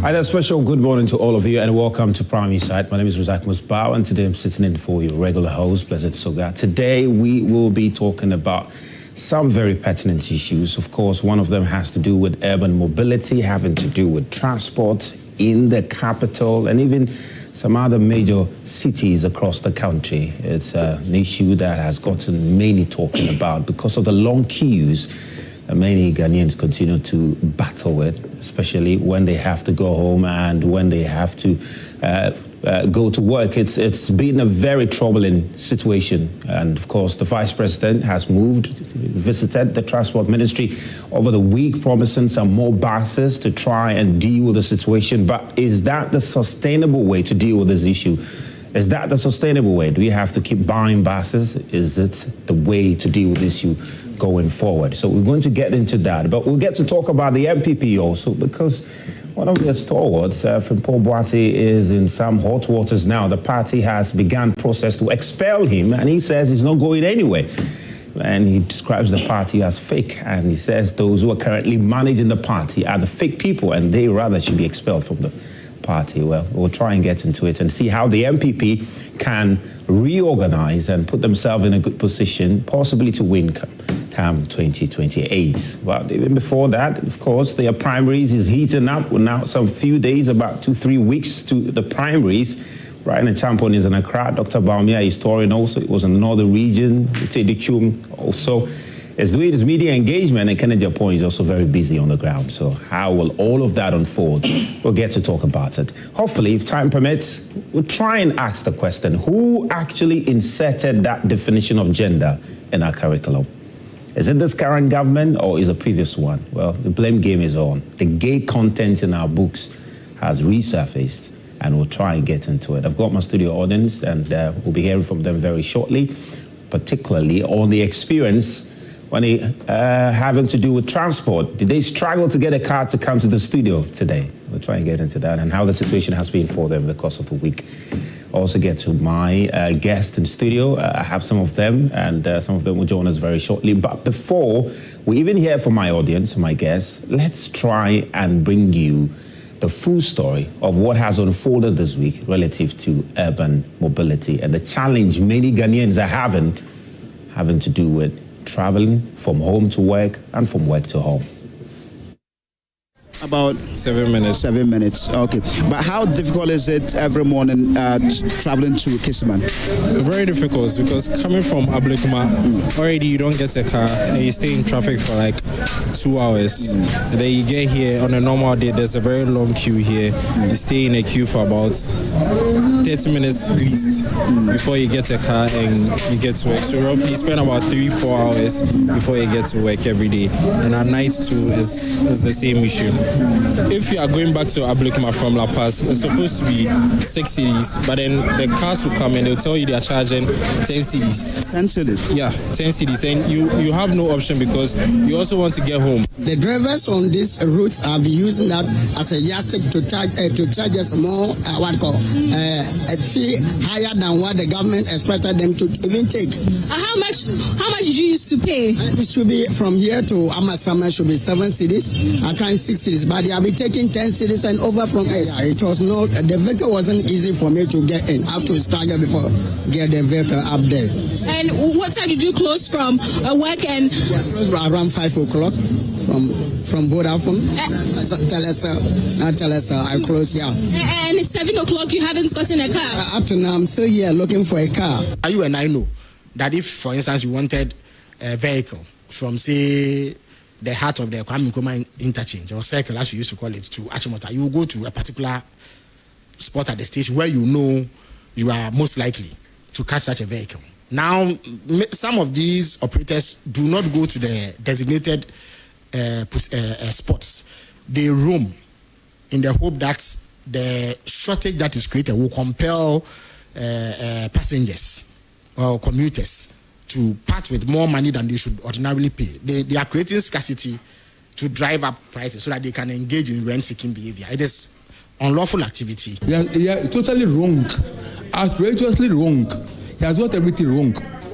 Hi, a special good morning to all of you and welcome to Primary Site. My name is Razak Musbao and today I'm sitting in for your regular host, Blessed Soga. Today we will be talking about some very pertinent issues. Of course, one of them has to do with urban mobility, having to do with transport in the capital and even some other major cities across the country. It's an issue that has gotten many talking about because of the long queues many Ghanaians continue to battle with, especially when they have to go home and when they have to go to work. It's been a very troubling situation. And of course, the Vice President has visited the Transport Ministry over the week, promising some more buses to try and deal with the situation. But is that the sustainable way to deal with this issue? Is that the sustainable way? Do we have to keep buying buses? Is it the way to deal with this issue going forward? So we're going to get into that, but we'll get to talk about the MPP also because one of their stalwarts, Frimpong Boakye, is in some hot waters now. The party has begun process to expel him, and he says he's not going anywhere. And he describes the party as fake, and he says those who are currently managing the party are the fake people, and they rather should be expelled from the party. Well, we'll try and get into it and see how the MPP can reorganize and put themselves in a good position, possibly to win come 2028. But even before that, of course, their primaries is heating up. We're now some few days, about 2-3 weeks to the primaries. Right in the Champon is in Accra. Dr. Baumia, historian also, it was in the northern region. Teddy Chum also is doing his media engagement, and Kennedy Japon is also very busy on the ground. So how will all of that unfold? We'll get to talk about it. Hopefully, if time permits, we'll try and ask the question, who actually inserted that definition of gender in our curriculum? Is it this current government or is the previous one? Well, the blame game is on. The gay content in our books has resurfaced, and we'll try and get into it. I've got my studio audience, and we'll be hearing from them very shortly, particularly on the experience when they having to do with transport. Did they struggle to get a car to come to the studio today? We'll try and get into that and how the situation has been for them in the course of the week. Also get to my guests in studio. I have some of them, and some of them will join us very shortly. But before we even hear from my audience, my guests, let's try and bring you the full story of what has unfolded this week relative to urban mobility and the challenge many Ghanaians are having to do with traveling from home to work and from work to home. About 7 minutes. 7 minutes, okay. But how difficult is it every morning traveling to Kisman? Very difficult because coming from Ablekuma, already you don't get a car and you stay in traffic for like 2 hours. And then you get here on a normal day, there's a very long queue here. You stay in a queue for about 30 minutes at least before you get a car and you get to work. So roughly you spend about 3-4 hours before you get to work every day. And at night too is the same issue. If you are going back to Ablekuma from La Paz, it's supposed to be 6 cedis, but then the cars will come and they'll tell you they are charging 10 cedis. 10 cedis? Yeah, 10 cedis. And you have no option because you also want to get home. The drivers on these routes are using that as a yardstick to charge us more, a fee higher than what the government expected them to even take. How much did you used to pay? It should be from here to Amasama should be 7 cedis, at times 6 cedis, but they have been taking 10 cedis and over from us. Yeah, it was not, the vehicle wasn't easy for me to get in. I have to struggle before get the vehicle up there. And what time did you close from work? And around 5 o'clock. From Vodafone, tell us, I close, yeah. And it's 7 o'clock, you haven't gotten a car? Up to now, I'm still here looking for a car. You and I know that if, for instance, you wanted a vehicle from, say, the heart of the Kwame Nkrumah interchange, or circle, as we used to call it, to Achimota, you will go to a particular spot at the station where you know you are most likely to catch such a vehicle. Now, some of these operators do not go to the designated spots. They roam in the hope that the shortage that is created will compel passengers or commuters to part with more money than they should ordinarily pay. They are creating scarcity to drive up prices so that they can engage in rent-seeking behavior. It is unlawful activity. Yeah, totally wrong, outrageously wrong. He has got everything wrong.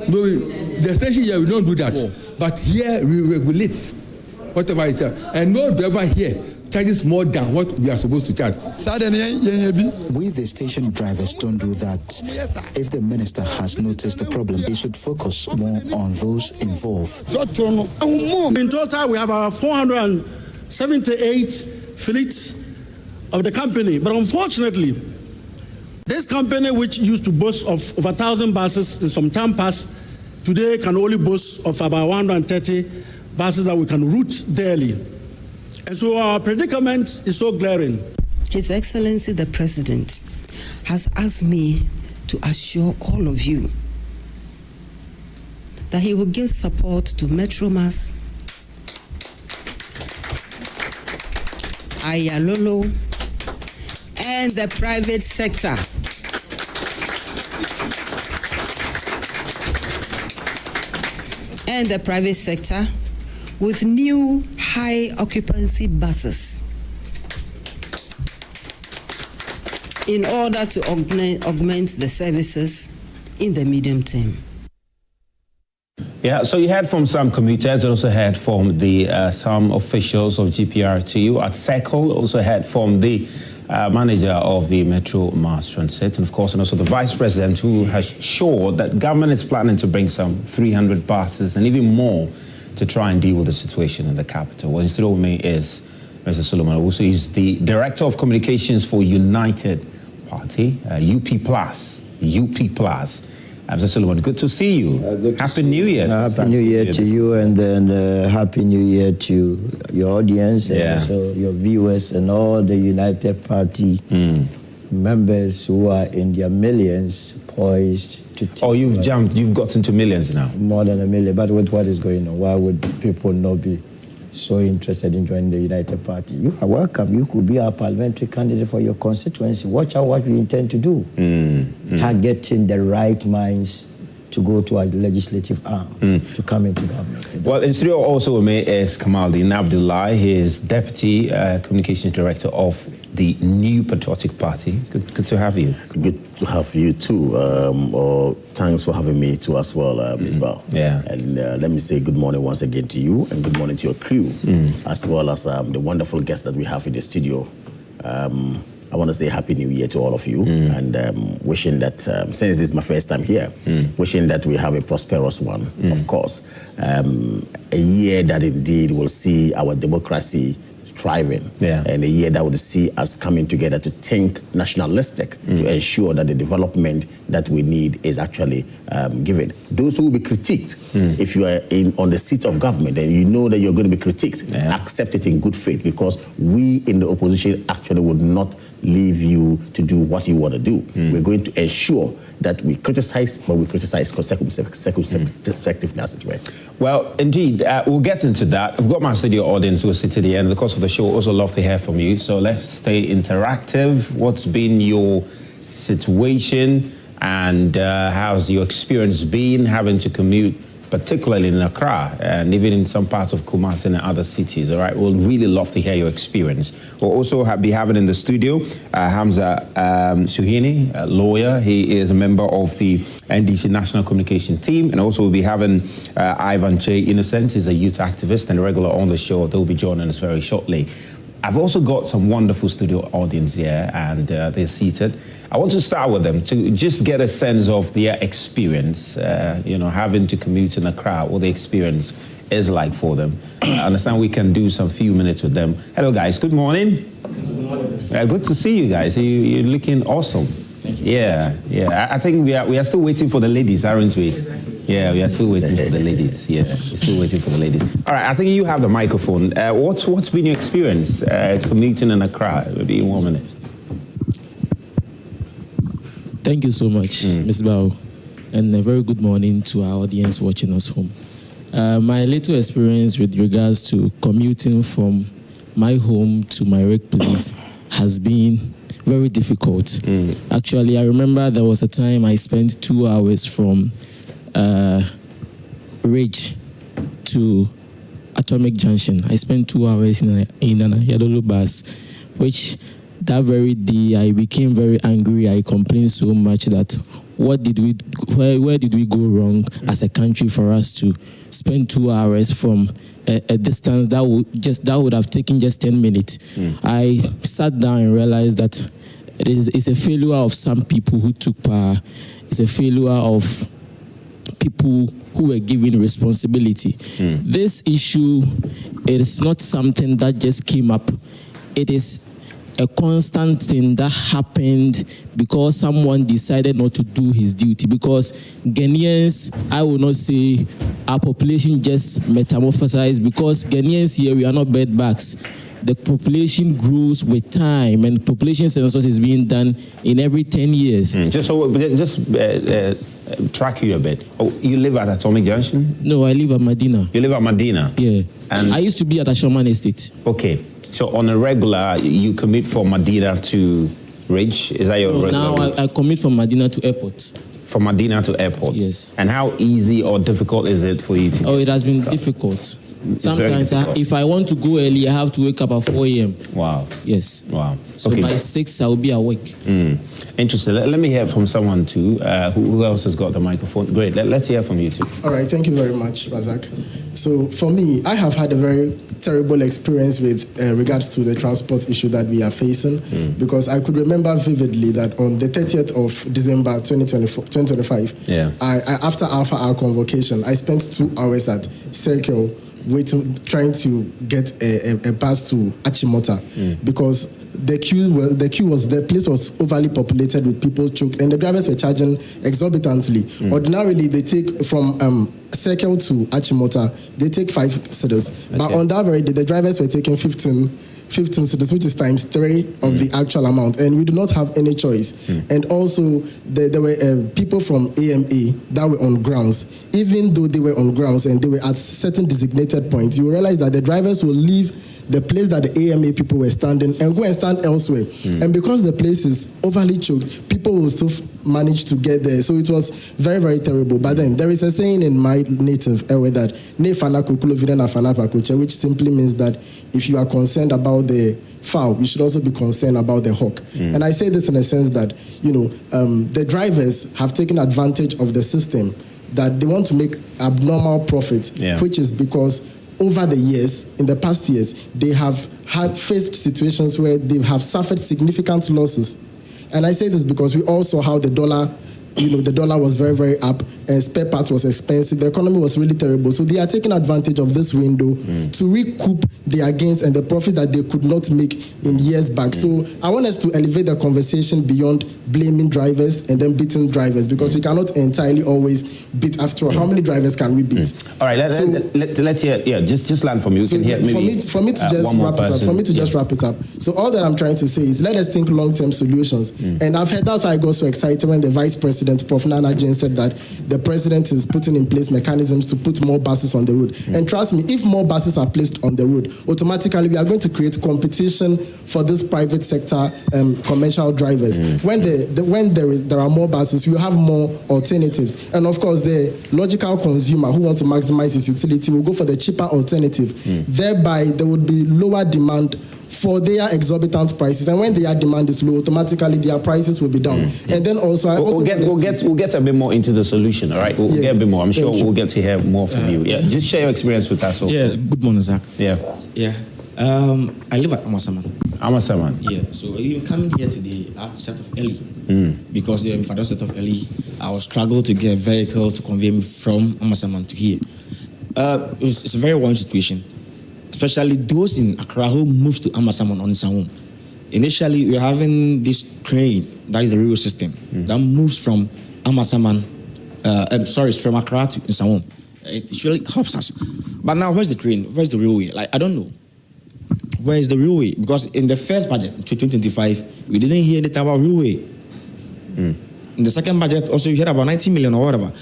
No, the station here we don't do that, but here we regulate whatever it is, and no driver here charges more than what we are supposed to charge. We, the station drivers, don't do that. If the minister has noticed the problem, he should focus more on those involved. In total, we have our 478 fleets of the company. But unfortunately, this company, which used to boast of over 1,000 buses in some time past, today can only boast of about 130 buses that we can route daily. And so our predicament is so glaring. His Excellency the President has asked me to assure all of you that he will give support to Metromas, Ayalolo, and the private sector. And the private sector with new high occupancy buses in order to augment the services in the medium term. Yeah, so you heard from some commuters, also heard from the some officials of GPRTU at SECO, also heard from the manager of the Metro Mass Transit, and of course, and also the Vice President, who has assured that government is planning to bring some 300 buses and even more to try and deal with the situation in the capital. Well, instead of me is Mr. Solomon Owusu. He's the Director of Communications for United Party, UP Plus. Mr. Solomon, good to see you. Happy New Year. Happy New Year to you, and then Happy New Year to your audience and also your viewers and all the United Party members who are in their millions poised to... you've got into millions now. More than a million, but with what is going on, why would people not be so interested in joining the United Party? You are welcome. You could be our parliamentary candidate for your constituency. Watch out what we intend to do. Targeting the right minds to go to our legislative arm to come into government. Well, in studio also with me is Kamaldeen Abdullah. He is Deputy Communications Director of the New Patriotic Party. Good to have you. Good to have you too. Thanks for having me too as well, Ms. Bao. Yeah. And let me say good morning once again to you, and good morning to your crew, as well as the wonderful guests that we have in the studio. I want to say Happy New Year to all of you, and wishing that, since this is my first time here, wishing that we have a prosperous one, of course. A year that indeed will see our democracy thriving, and a year that would see us coming together to think nationalistic, to ensure that the development that we need is actually given. Those who will be critiqued, if you are on the seat of government and you know that you're going to be critiqued, accept it in good faith, because we in the opposition actually would not leave you to do what you want to do. We're going to ensure that we criticize, but we criticize consecutively, as it were. Well, indeed, we'll get into that. I've got my studio audience who are sitting here, and in the course of the show, also love to hear from you. So let's stay interactive. What's been your situation, and how's your experience been having to commute, particularly in Accra and even in some parts of Kumasi and other cities? All right, we'll really love to hear your experience. We'll also be having in the studio Hamza Suhini, a lawyer. He is a member of the NDC National Communication Team, and also we'll be having Ivan Che Innocent. He's a youth activist and a regular on the show. They'll be joining us very shortly. I've also got some wonderful studio audience here, and they're seated. I want to start with them to just get a sense of their experience, having to commute in Accra, what the experience is like for them. I understand we can do some few minutes with them. Hello, guys. Good morning. Good to see you guys. You're looking awesome. Thank you. Yeah. I think we are still waiting for the ladies, aren't we? Yeah, we are still waiting for the ladies. Yeah, we're still waiting for the ladies. All right, I think you have the microphone. What's been your experience commuting in Accra? Maybe in 1 minute. Thank you so much, Ms. Bao, and a very good morning to our audience watching us home. My little experience with regards to commuting from my home to my workplace has been very difficult. Actually, I remember there was a time I spent 2 hours from Ridge to Atomic Junction. I spent 2 hours in an Ayalolo bus, which that very day I became very angry. I complained so much that where did we go wrong as a country for us to spend 2 hours from a distance that would have taken just 10 minutes? I sat down and realized that it's a failure of some people who took power. It's a failure of people who were given responsibility. This issue, it is not something that just came up. It is a constant thing that happened because someone decided not to do his duty. Because Ghanaians, I will not say our population just metamorphosized, because Ghanaians here, we are not bedbugs. The population grows with time, and population census is being done in every 10 years. Track you a bit. Oh, you live at Atomic Junction? No, I live at Medina. You live at Medina? Yeah. And I used to be at Ashoman Estate. Okay. So on a regular, you commute from Medina to Ridge? Is that your regular now route? I commute from Medina to airport. From Medina to airport? Yes. And how easy or difficult is it for you to... Oh, it has been difficult. Sometimes if I want to go early, I have to wake up at 4 a.m. Wow. Yes. Wow. So by 6, I will be awake. Interesting. Let me hear from someone too. Who else has got the microphone? Great. Let's hear from you too. All right. Thank you very much, Razak. So for me, I have had a very terrible experience with regards to the transport issue that we are facing, because I could remember vividly that on the 30th of December 2025, after Alpha Hour convocation, I spent 2 hours at Circle trying to get a bus to Achimota, because the place was overly populated with people choked, and the drivers were charging exorbitantly. Ordinarily, they take from Circle to Achimota, they take 5 cedis, but on that very day, the drivers were taking 15 cedis, which is times 3 of the actual amount, and we do not have any choice. And also, there were people from AMA that were on grounds. Even though they were on grounds and they were at certain designated points, you realize that the drivers will leave the place that the AMA people were standing and go and stand elsewhere. And because the place is overly choked, people will still manage to get there. So it was very, very terrible. But then there is a saying in my native Ewe that which simply means that if you are concerned about the fowl, you should also be concerned about the hawk. And I say this in a sense that, the drivers have taken advantage of the system, that they want to make abnormal profit, which is because over the years, in the past years, they have faced situations where they have suffered significant losses. And I say this because we all saw how the dollar was very, very up, and spare parts was expensive. The economy was really terrible. So they are taking advantage of this window to recoup their gains and the profit that they could not make in years back. So I want us to elevate the conversation beyond blaming drivers and then beating drivers, because we cannot entirely always beat. After all, how many drivers can we beat? All right, let's hear. Yeah, just land from you. So can hear maybe for me to just wrap it up. So all that I'm trying to say is, let us think long-term solutions. And I've heard, that's why I got so excited when the Vice President, Prof. Nana Jane, said that the President is putting in place mechanisms to put more buses on the road. And trust me, if more buses are placed on the road, automatically we are going to create competition for this private sector commercial drivers. When there are more buses, we have more alternatives. And of course, the logical consumer who wants to maximize his utility will go for the cheaper alternative. Thereby, there would be lower demand for their exorbitant prices, and when their demand is low, automatically their prices will be down. And then also, we'll get a bit more into the solution. All right, we'll get a bit more. I'm sure we'll get to hear more from you. Yeah, just share your experience with us. Also. Yeah. Good morning, Zach. Yeah. I live at Amasaman. Amasaman. Yeah. So even coming here today, I have to set off early because if I don't set off early, I will struggle to get a vehicle to convey me from Amasaman to here. It's a very worrying situation, especially those in Accra who moved to Amasaman on its own. Initially, we're having this train, that is the railway system, that moves from Amasaman, from Accra to Nsawam. It really helps us. But now, where's the train? Where's the railway? I don't know. Where is the railway? Because in the first budget, 2025, we didn't hear anything about railway. In the second budget, also you heard about 90 million or whatever.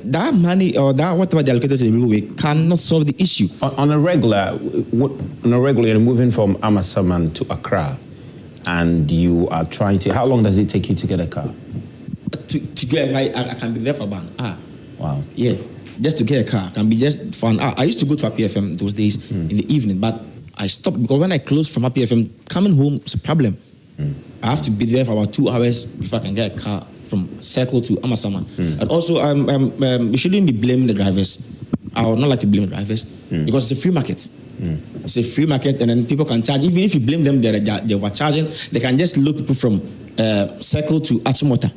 That money or that whatever they allocated to the railway cannot solve the issue. On a regular, you're moving from Amasaman to Accra, and you are trying to. How long does it take you to get a car? To get a car, I can be there for about an hour. Wow. Yeah, just to get a car, I can be just for an hour. I used to go to APFM those days in the evening, but I stopped because when I closed from APFM, coming home is a problem. I have to be there for about 2 hours before I can get a car from Circle to Amasaman. And also, we shouldn't be blaming the drivers. I would not like to blame the drivers because it's a free market. It's a free market, and then people can charge. Even if you blame them, they were charging. They can just load people from Circle to Achimota.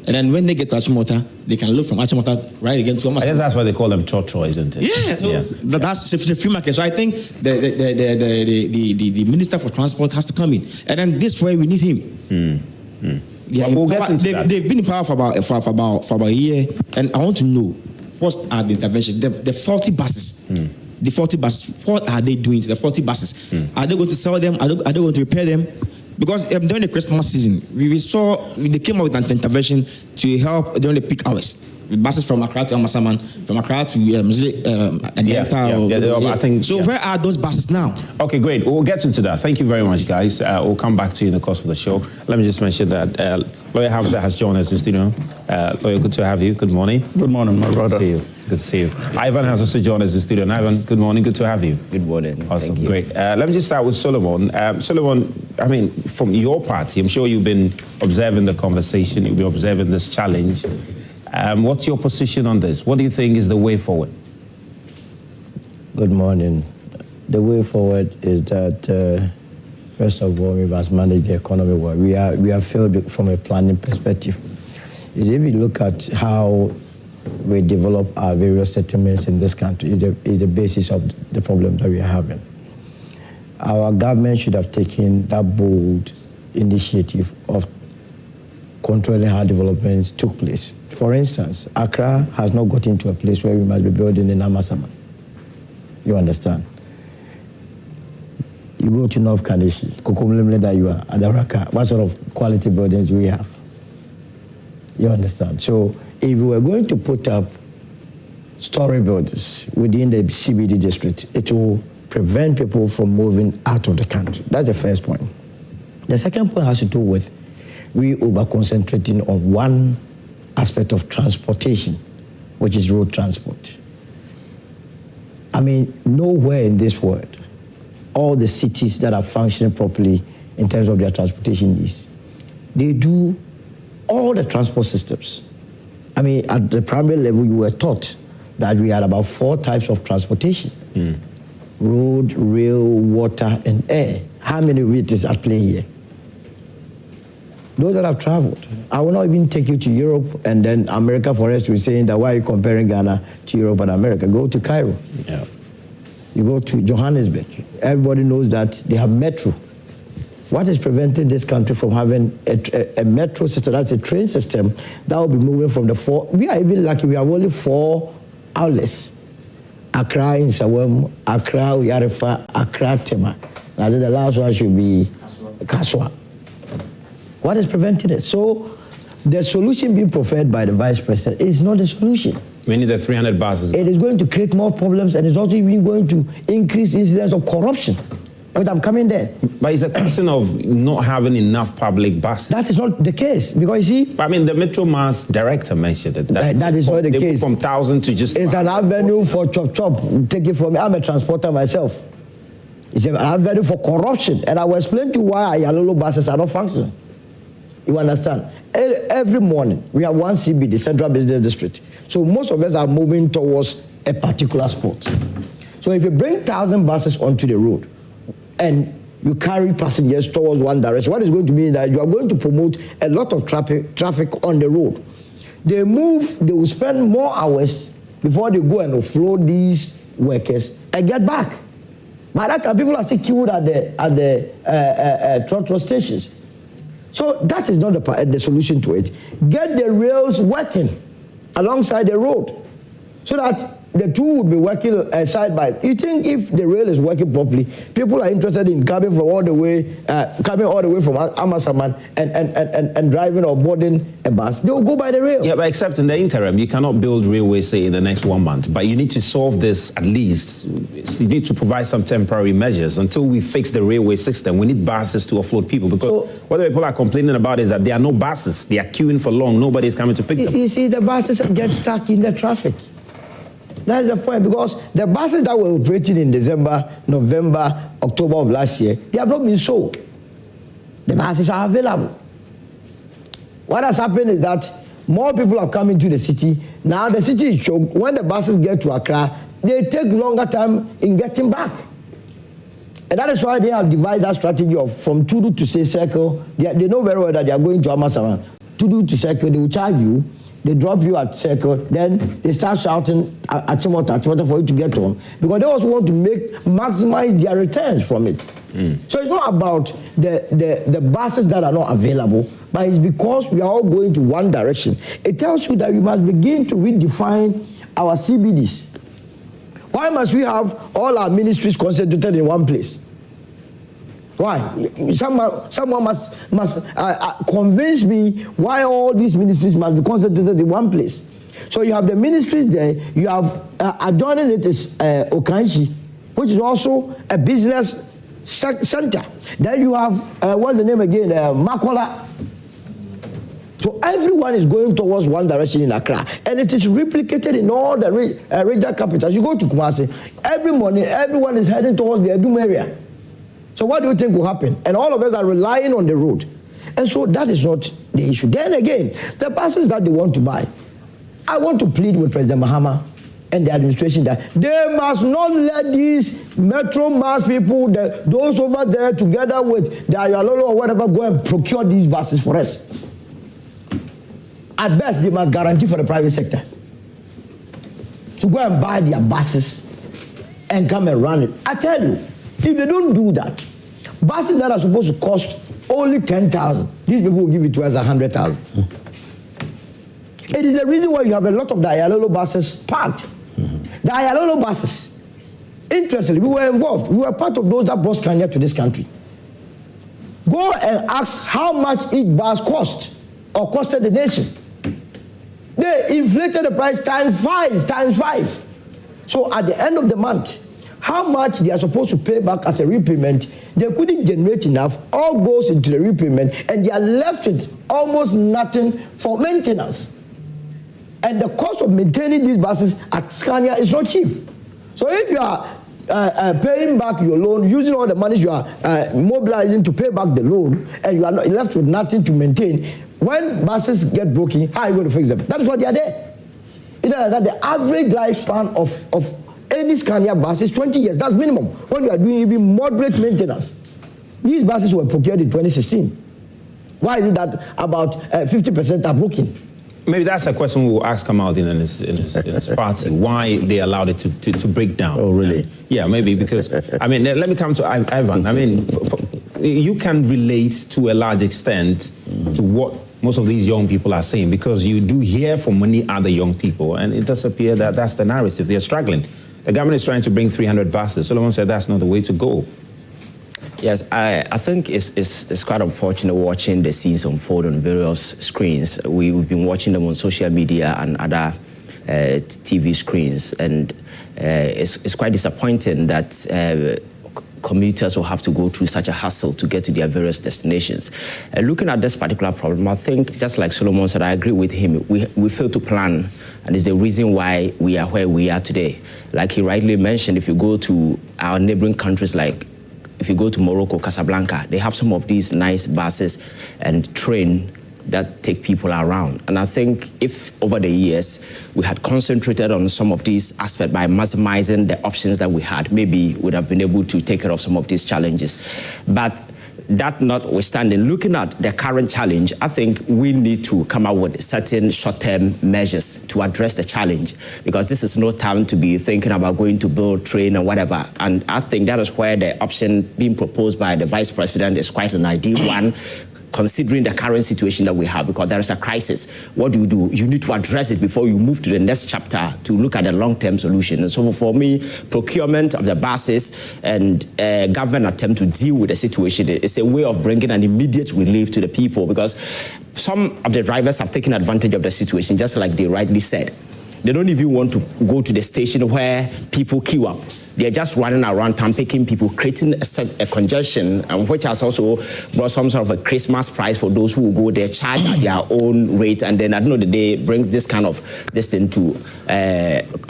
And then when they get to Achimota, they can load from Achimota right again to Amasaman. I guess that's why they call them Chotro, isn't it? Yeah, so that's a free market. So I think the Minister for Transport has to come in, and then this way we need him. They've been in power for about a year, and I want to know what are the interventions, the 40 buses. The 40 buses, what are they doing to the 40 buses? Are they going to sell them? Are they going to repair them? Because during the Christmas season, they came up with an intervention to help during the peak hours. With buses from Accra to Amasaman, from Accra to I think. So where are those buses now? Okay, great. We'll get into that. Thank you very much, guys. We'll come back to you in the course of the show. Let me just mention that Lawyer Hamza has joined us in the studio. Lawyer, good to have you. Good morning. Good morning, my brother. Good to see you. Good to see you. Ivan has also joined us in the studio. And Ivan, good morning. Good to have you. Good morning. Awesome. Great. Let me just start with Solomon. Solomon, I mean, from your party, I'm sure you've been observing the conversation. You've been observing this challenge. What's your position on this? What do you think is the way forward? Good morning. The way forward is that, first of all, we must manage the economy well. We are failed from a planning perspective. If you look at how we develop our various settlements in this country, is the basis of the problem that we are having. Our government should have taken that bold initiative of controlling how developments took place. For instance, Accra has not gotten to a place where we must be building in Amasaman. You understand? You go to North Kaneshi, Kokomlemle that you are, Adaraka, what sort of quality buildings do we have? You understand? So if we were going to put up story buildings within the CBD district, it will prevent people from moving out of the country. That's the first point. The second point has to do with we over-concentrating on one aspect of transportation, which is road transport. I mean, nowhere in this world, all the cities that are functioning properly in terms of their transportation needs, they do all the transport systems. I mean, at the primary level, you were taught that we had about 4 types of transportation. Road, rail, water, and air. How many of it is at play here? Those that have traveled. I will not even take you to Europe and then America for us to be saying that why are you comparing Ghana to Europe and America? Go to Cairo. Yeah. You go to Johannesburg. Everybody knows that they have metro. What is preventing this country from having a metro system, that's a train system, that will be moving from the 4, we are even lucky, we have only 4 outlets. Accra in Sawam, Accra, Yarefa, Accra, Tema. Now the last one should be Kaswa. What is preventing it? So the solution being preferred by the Vice President is not the solution. We need the 300 buses. It is going to create more problems, and it's also even going to increase incidents of corruption. But I'm coming there. But it's a question of not having enough public buses. That is not the case, because you see... I mean, the Metro Mass director mentioned it. That is not the case. From 1,000 to just... It's an avenue for chop. Take it from me. I'm a transporter myself. It's an avenue for corruption. And I will explain to you why Ayalolo buses are not functioning. You understand? Every morning, we have one CBD, Central Business District. So most of us are moving towards a particular spot. So if you bring 1,000 buses onto the road and you carry passengers towards one direction, what is going to mean that you are going to promote a lot of traffic on the road. They will spend more hours before they go and offload these workers and get back. By that time, people are still queued at the trotro stations. So that is not the solution to it. Get the rails working alongside the road so that the two would be working side by side. You think if the rail is working properly, people are interested in coming all the way from Amasaman and driving or boarding a bus, they will go by the rail. Yeah, but except in the interim, you cannot build railways, say, in the next 1 month. But you need to solve this at least. You need to provide some temporary measures. Until we fix the railway system, we need buses to offload people. Because what the people are complaining about is that there are no buses. They are queuing for long. Nobody is coming to pick them. You see, the buses get stuck in the traffic. That's the point, because the buses that were operating in December, November, October of last year, they have not been sold. The buses are available. What has happened is that more people have come into the city. Now the city is choked. When the buses get to Accra, they take longer time in getting back. And that is why they have devised that strategy of from Tudu to say Circle. They know very well that they are going to Amasaman. Tudu to Circle, they will charge you. They drop you at Circle, then they start shouting Achimota for you to get on. Because they also want to maximize their returns from it. So it's not about the buses that are not available, but it's because we are all going to one direction. It tells you that we must begin to redefine our CBDs. Why must we have all our ministries concentrated in one place? Why? Someone must convince me why all these ministries must be concentrated in one place. So you have the ministries there. You have adjoining it is Okanshi, which is also a business center. Then you have what's the name again? Makola. So everyone is going towards one direction in Accra, and it is replicated in all the regional capitals. You go to Kumasi, every morning everyone is heading towards the Edum area. So what do you think will happen? And all of us are relying on the road. And so that is not the issue. Then again, the buses that they want to buy, I want to plead with President Mahama and the administration that they must not let these Metro Mass people, those over there together with the Ayalolo or whatever, go and procure these buses for us. At best, they must guarantee for the private sector to go and buy their buses and come and run it. I tell you, if they don't do that, buses that are supposed to cost only 10,000, these people will give it to us 100,000. It is the reason why you have a lot of the Ayalolo buses parked. The Ayalolo buses, interestingly, we were involved. We were part of those that brought Scania to this country. Go and ask how much each bus cost or costed the nation. They inflated the price times five. So at the end of the month, how much they are supposed to pay back as a repayment, they couldn't generate enough, all goes into the repayment, and they are left with almost nothing for maintenance. And the cost of maintaining these buses at Scania is not cheap. So if you are paying back your loan, using all the money you are mobilizing to pay back the loan, and you are not left with nothing to maintain, when buses get broken, how are you going to fix them? That is why they are there. It is that the average lifespan of any Scania bus is 20 years. That's minimum. When you are doing even moderate maintenance. These buses were procured in 2016. Why is it that about 50% are broken? Maybe that's a question we will ask Kamaldeen in his party, why they allowed it to break down. Oh, really? Yeah, maybe because, I mean, let me come to Ivan. I mean, you can relate to a large extent to what most of these young people are saying, because you do hear from many other young people, and it does appear that that's the narrative. They're struggling. The government is trying to bring 300 buses. Solomon said that's not the way to go. Yes, I think it's quite unfortunate watching the scenes unfold on various screens. We've been watching them on social media and other TV screens, and it's quite disappointing that commuters will have to go through such a hassle to get to their various destinations. Looking at this particular problem, I think, just like Solomon said, I agree with him. We fail to plan, and it's the reason why we are where we are today. Like he rightly mentioned, if you go to our neighboring countries, like if you go to Morocco, Casablanca, they have some of these nice buses and train that take people around. And I think if over the years we had concentrated on some of these aspects by maximizing the options that we had, maybe we would have been able to take care of some of these challenges. But that notwithstanding, looking at the current challenge, I think we need to come up with certain short-term measures to address the challenge, because this is no time to be thinking about going to build, train, and whatever. And I think that is where the option being proposed by the Vice President is quite an ideal one, considering the current situation that we have, because there is a crisis. What do? You need to address it before you move to the next chapter to look at the long-term solution. And so for me, procurement of the buses and government attempt to deal with the situation is a way of bringing an immediate relief to the people, because some of the drivers have taken advantage of the situation, just like they rightly said. They don't even want to go to the station where people queue up. They're just running around town, picking people, creating a congestion, which has also brought some sort of a Christmas price for those who will go there, charge at their own rate, and then at the end of the day, brings this kind of this thing to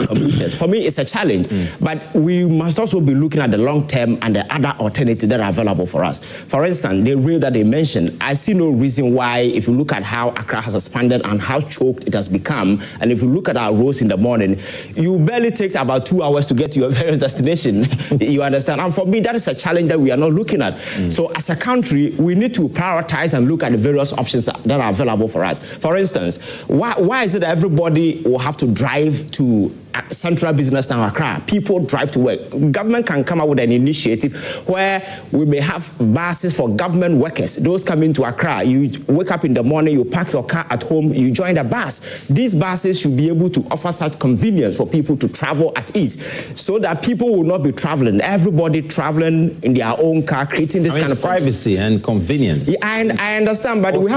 commuters. For me, it's a challenge, but we must also be looking at the long term and the other alternatives that are available for us. For instance, the rail that they mentioned, I see no reason why, if you look at how Accra has expanded and how choked it has become, and if you look at our roads in the morning, you barely takes about 2 hours to get to your various destination. You understand? And for me, that is a challenge that we are not looking at. So as a country, we need to prioritize and look at the various options that are available for us. For instance, why is it that everybody will have to drive to central business town Accra? People drive to work. Government can come up with an initiative where we may have buses for government workers. Those coming to Accra, you wake up in the morning, you park your car at home, you join the bus. These buses should be able to offer such convenience for people to travel at ease, so that people will not be traveling. Everybody traveling in their own car, creating this kind of privacy and convenience. Yeah, I understand, but we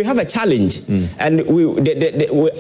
have a challenge, and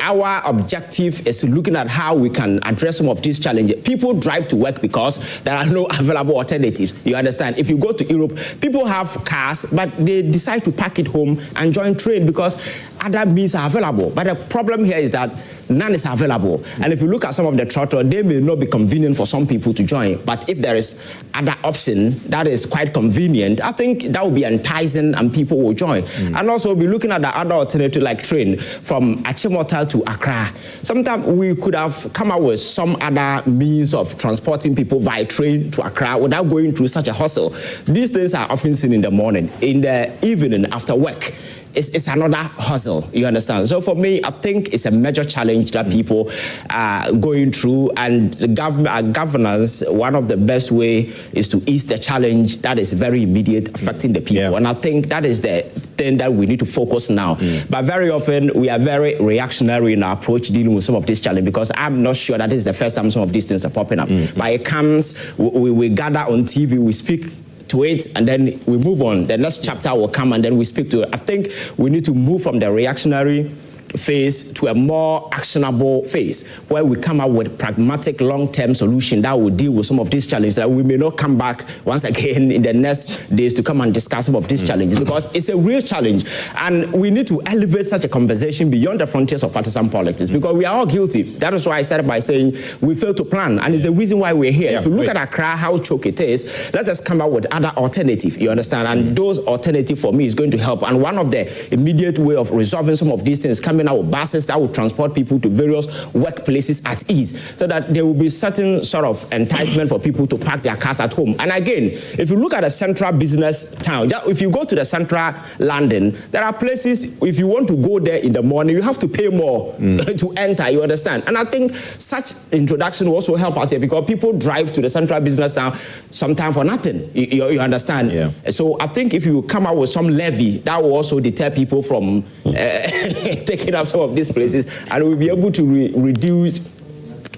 our objective is looking at how we can address some of these challenges. People drive to work because there are no available alternatives. You understand? If you go to Europe, people have cars, but they decide to park it home and join train because other means are available. But the problem here is that none is available. And if you look at some of the trottoir, they may not be convenient for some people to join. But if there is other option that is quite convenient, I think that will be enticing and people will join. And also we'll be looking at the other alternative like train from Achimota to Accra. Sometimes we could have come up with some other means of transporting people via train to Accra without going through such a hustle. These things are often seen in the morning. In the evening after work, it's another hustle, you understand? So for me, I think it's a major challenge that people are going through, and the governance, one of the best way is to ease the challenge that is very immediate, affecting the people. And I think that is the thing that we need to focus now. But very often, we are very reactionary in our approach dealing with some of these challenges, because I'm not sure that this is the first time some of these things are popping up. But it comes, we gather on TV, we speak to it, and then we move on. The next chapter will come, and then we speak to it. I think we need to move from the reactionary phase to a more actionable phase, where we come up with pragmatic long-term solution that will deal with some of these challenges, that we may not come back once again in the next days to come and discuss some of these challenges, because it's a real challenge, and we need to elevate such a conversation beyond the frontiers of partisan politics, because we are all guilty. That is why I started by saying we failed to plan, and it's the reason why we're here. If you look at Accra, how choke it is, let us come up with other alternatives, you understand? And those alternatives for me is going to help. And one of the immediate way of resolving some of these things, coming out with buses that will transport people to various workplaces at ease, so that there will be certain sort of enticement for people to park their cars at home. And again, if you look at a central business town, if you go to the central London, there are places, if you want to go there in the morning, you have to pay more to enter, you understand? And I think such introduction will also help us here, because people drive to the central business town sometimes for nothing, you understand? So I think if you come out with some levy, that will also deter people from taking up some of these places, and we'll be able to reduce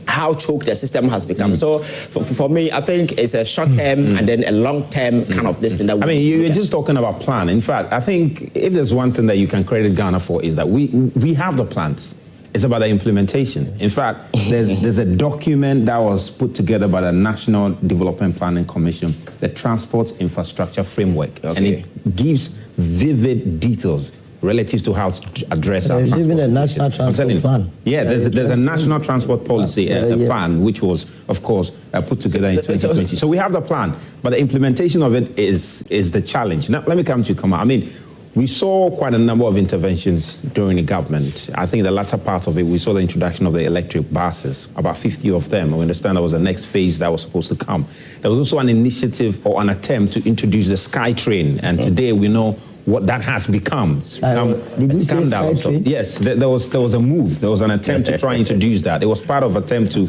how choked the system has become. So for me, I think it's a short-term and then a long-term kind of this thing. That you're just talking about plan. In fact, I think if there's one thing that you can credit Ghana for, is that we have the plans. It's about the implementation. In fact, there's a document that was put together by the National Development Planning Commission, the Transport Infrastructure Framework, and it gives vivid details relative to how to address our transport. Even a national transport plan. Yeah, there's a national transport policy plan, which was, of course, put together in 2020. So we have the plan, but the implementation of it is the challenge. Now, let me come to you, Kama. I mean, we saw quite a number of interventions during the government. I think the latter part of it, we saw the introduction of the electric buses, about 50 of them. We understand there was a next phase that was supposed to come. There was also an initiative or an attempt to introduce the Sky Train, and today we know what that has become. It's become a scandal. So, yes, there was a move. There was an attempt to try and introduce that. It was part of an attempt to,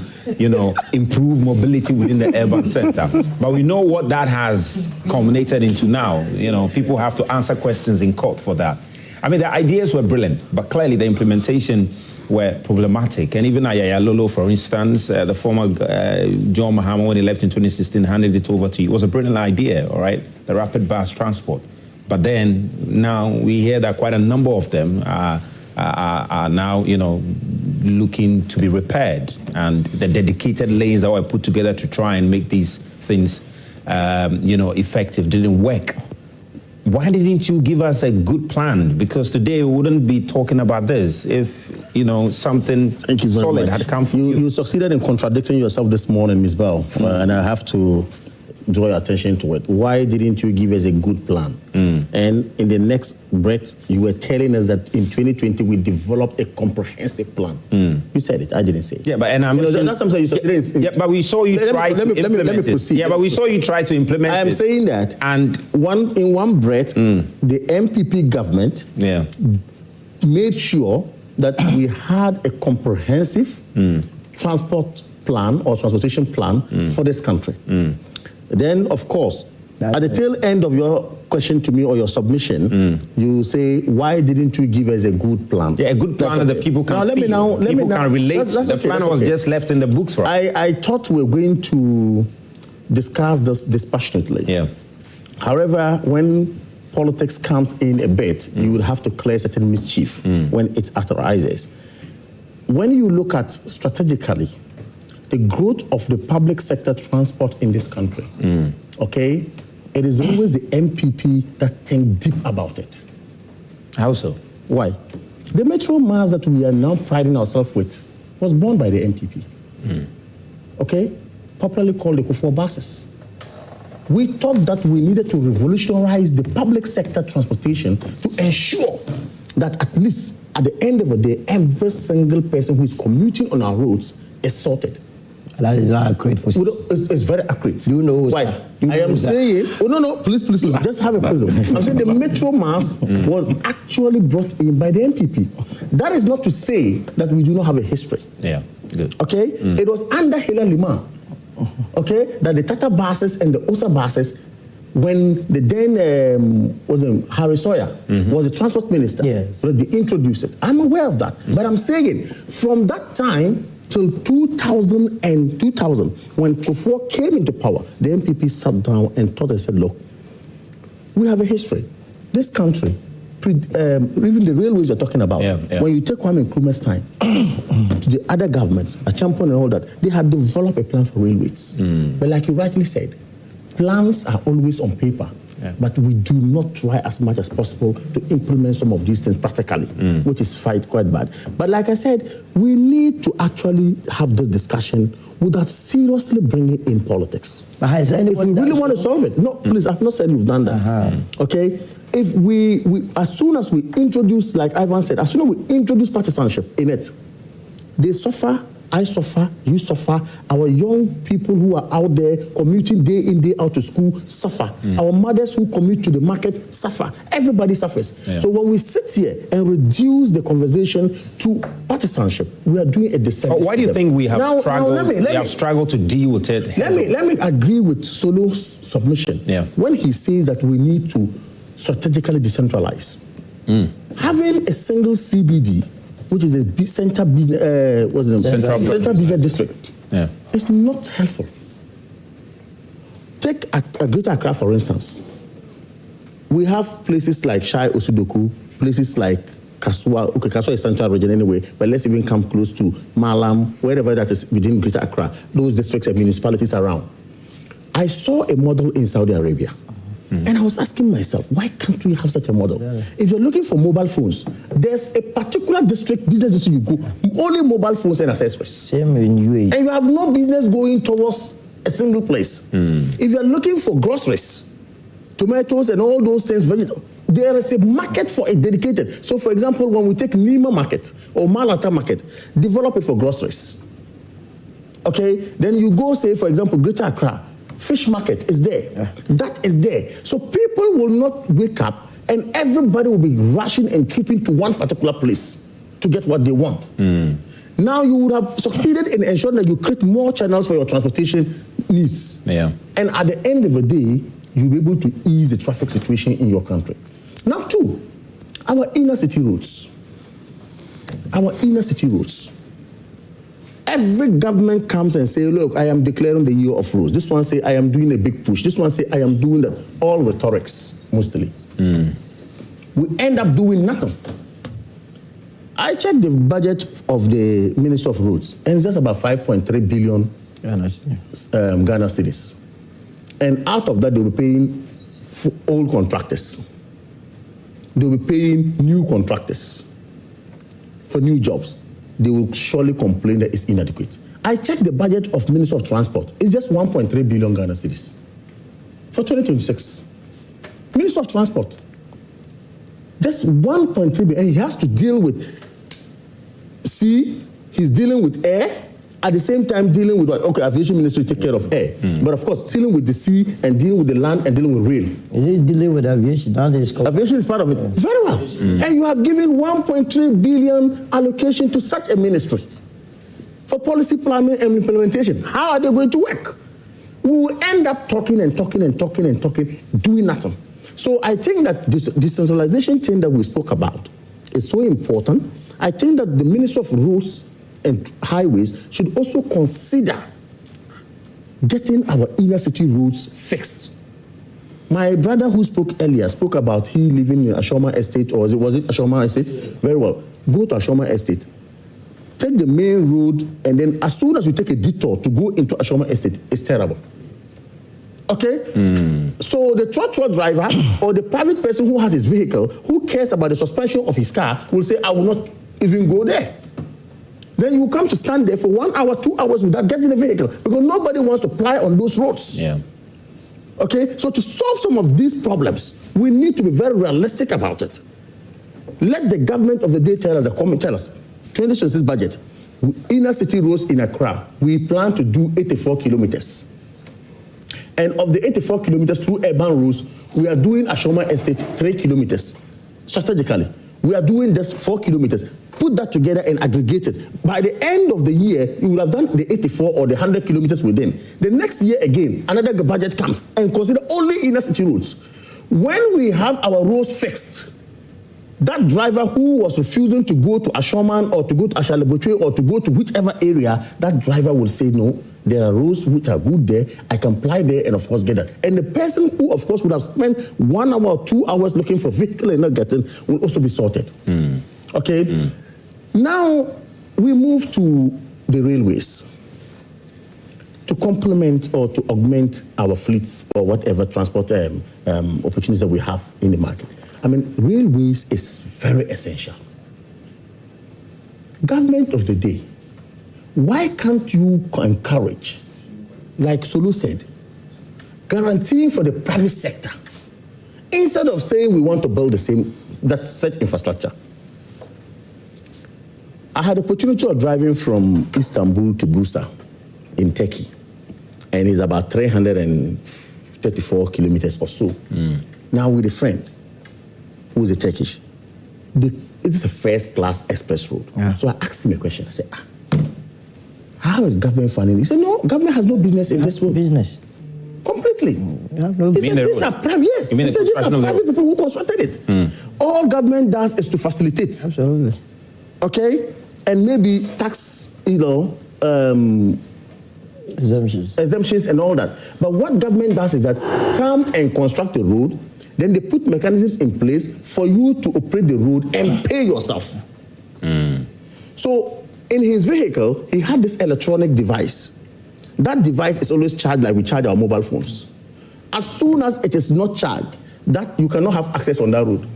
improve mobility within the urban center. But we know what that has culminated into now. People have to answer questions in court for that. I mean, the ideas were brilliant, but clearly the implementation were problematic. And even Ayaya Lolo, for instance, the former John Mahama, when he left in 2016, handed it over to you. It was a brilliant idea, all right? The rapid bus transport. But then now we hear that quite a number of them are now, looking to be repaired, and the dedicated lanes that were put together to try and make these things, effective didn't work. Why didn't you give us a good plan? Because today we wouldn't be talking about this if, something solid had come from you. You succeeded in contradicting yourself this morning, Ms. Bao, and I have to draw your attention to it. Why didn't you give us a good plan? And in the next breath, you were telling us that in 2020 we developed a comprehensive plan. You said it. I didn't say it. Yeah, but that's something you succeeded. Yeah, but we saw you try to implement let me proceed. it. Yeah, but we saw you try to implement it. I am saying that, and in one breath, the MPP government made sure that we had a comprehensive transport plan or transportation plan for this country. Then, of course, at the tail end of your question to me or your submission, you say, why didn't you give us a good plan? Yeah, a good plan that the people can can relate. The plan was just left in the books for us. I thought we were going to discuss this dispassionately. Yeah. However, when politics comes in a bit, you will have to clear certain mischief when it arises. When you look at strategically, the growth of the public sector transport in this country, okay, it is always the MPP that think deep about it. How so? Why? The metro mass that we are now priding ourselves with was born by the MPP. Okay? Popularly called the Kufuor buses. We thought that we needed to revolutionize the public sector transportation to ensure that at least at the end of the day, every single person who is commuting on our roads is sorted. That is not accurate. It's very accurate. You know why? I am saying, please, just have a problem. I'm saying the metro mass was actually brought in by the MPP. That is not to say that we do not have a history. Yeah, good. Okay? It was under Helen Lima, okay, that the Tata buses and the Osa buses, when the then Harry Sawyer was the transport minister, they introduced it. I'm aware of that. But I'm saying, from that time till 2000, when Kufuor came into power, the MPP sat down and thought and said, look, we have a history. This country, even the railways you're talking about, when you take Kwame Nkrumah's time to the other governments, a champion and all that, they had developed a plan for railways. But like you rightly said, plans are always on paper. But we do not try as much as possible to implement some of these things practically, which is quite bad. But like I said, we need to actually have this discussion without seriously bringing in politics. If we really want to solve it, no, please, I've not said you've done that. Okay? If we as soon as we introduce, like Ivan said, as soon as we introduce partisanship in it, they suffer. I suffer, you suffer, our young people who are out there commuting day in, day out to school suffer. Our mothers who commute to the market suffer. Everybody suffers. So when we sit here and reduce the conversation to partisanship, we are doing a disservice. Why do you think we have struggled to deal with it? Let me agree with Solo's submission when he says that we need to strategically decentralize. Having a single CBD, which is a central business district, it's not helpful. Take a Greater Accra, for instance. We have places like Shai Osudoku, places like Kasua. Okay, Kasua is central region anyway, but let's even come close to Malam, wherever that is within Greater Accra, those districts and municipalities around. I saw a model in Saudi Arabia. And I was asking myself, why can't we have such a model? If you're looking for mobile phones, there's a particular business district you go, only mobile phones and accessories. Same in UAE. And you have no business going towards a single place. If you're looking for groceries, tomatoes and all those things, there is a market for a dedicated. So for example, when we take Nima market or Malata market, develop it for groceries. Okay, then you go say, for example, Greater Accra, fish market is there. That is there. So people will not wake up and everybody will be rushing and trooping to one particular place to get what they want. Now you would have succeeded in ensuring that you create more channels for your transportation needs. And at the end of the day, you'll be able to ease the traffic situation in your country. Now, two, our inner city roads. Our inner city roads. Every government comes and say, look, I am declaring the year of roads. This one say, I am doing a big push. This one say, I am doing that. All rhetorics, mostly. We end up doing nothing. I checked the budget of the Ministry of Roads, and it's just about 5.3 billion Ghana cedis. And out of that, they'll be paying for old contractors. They'll be paying new contractors for new jobs. They will surely complain that it's inadequate. I checked the budget of Ministry of Transport. It's just 1.3 billion Ghana cedis for 2026. Ministry of Transport. Just 1.3 billion. And he has to deal with sea, he's dealing with air, at the same time dealing with what? Okay, aviation ministry take care of air. But of course, dealing with the sea and dealing with the land and dealing with rail. Is he dealing with aviation? Aviation is part of it. Very well. And you have given 1.3 billion allocation to such a ministry for policy planning and implementation. How are they going to work? We will end up talking and talking and talking and talking, doing nothing. So I think that this decentralization thing that we spoke about is so important. I think that the Ministry of Roads and Highways should also consider getting our inner city roads fixed. My brother who spoke earlier spoke about he living in Ashoma Estate, or was it Ashoma Estate? Very well. Go to Ashoma Estate. Take the main road, and then as soon as you take a detour to go into Ashoma Estate, it's terrible. Okay? So the trottoir driver or the private person who has his vehicle, who cares about the suspension of his car, will say, I will not even go there. Then you come to stand there for 1 hour, 2 hours without getting a vehicle, because nobody wants to ply on those roads. Yeah. Okay? So to solve some of these problems, we need to be very realistic about it. Let the government of the day tell us, 2026 budget, inner city roads in Accra, we plan to do 84 kilometers. And of the 84 kilometers through urban roads, we are doing Ashoma Estate 3 kilometers. Strategically, we are doing just 4 kilometers. Put that together and aggregate it. By the end of the year, you will have done the 84 or the 100 kilometers within. The next year again, another budget comes and consider only inner city roads. When we have our roads fixed, that driver who was refusing to go to Ashoman or to go to Ashalebotwe or to go to whichever area, that driver will say, no, there are roads which are good there, I can apply there and of course get that. And the person who of course would have spent 1 hour or 2 hours looking for a vehicle and not getting will also be sorted. Okay? Now we move to the railways to complement or to augment our fleets or whatever transport opportunities that we have in the market. I mean, railways is very essential. Government of the day, why can't you encourage, like Solu said, guaranteeing for the private sector, instead of saying we want to build such infrastructure? I had the opportunity of driving from Istanbul to Bursa in Turkey, and it's about 334 kilometers or so. Now with a friend who is a Turkish, it is a first-class express road. So I asked him a question. I said, how is government funding? He said, no, government has no business in this road. Business? Completely. He said, these are private, yes. He said, these are private people who constructed it. All government does is to facilitate. Absolutely. Okay? And maybe tax, exemptions and all that. But what government does is that come and construct a road, then they put mechanisms in place for you to operate the road and pay yourself. So in his vehicle, he had this electronic device. That device is always charged like we charge our mobile phones. As soon as it is not charged, that you cannot have access on that road.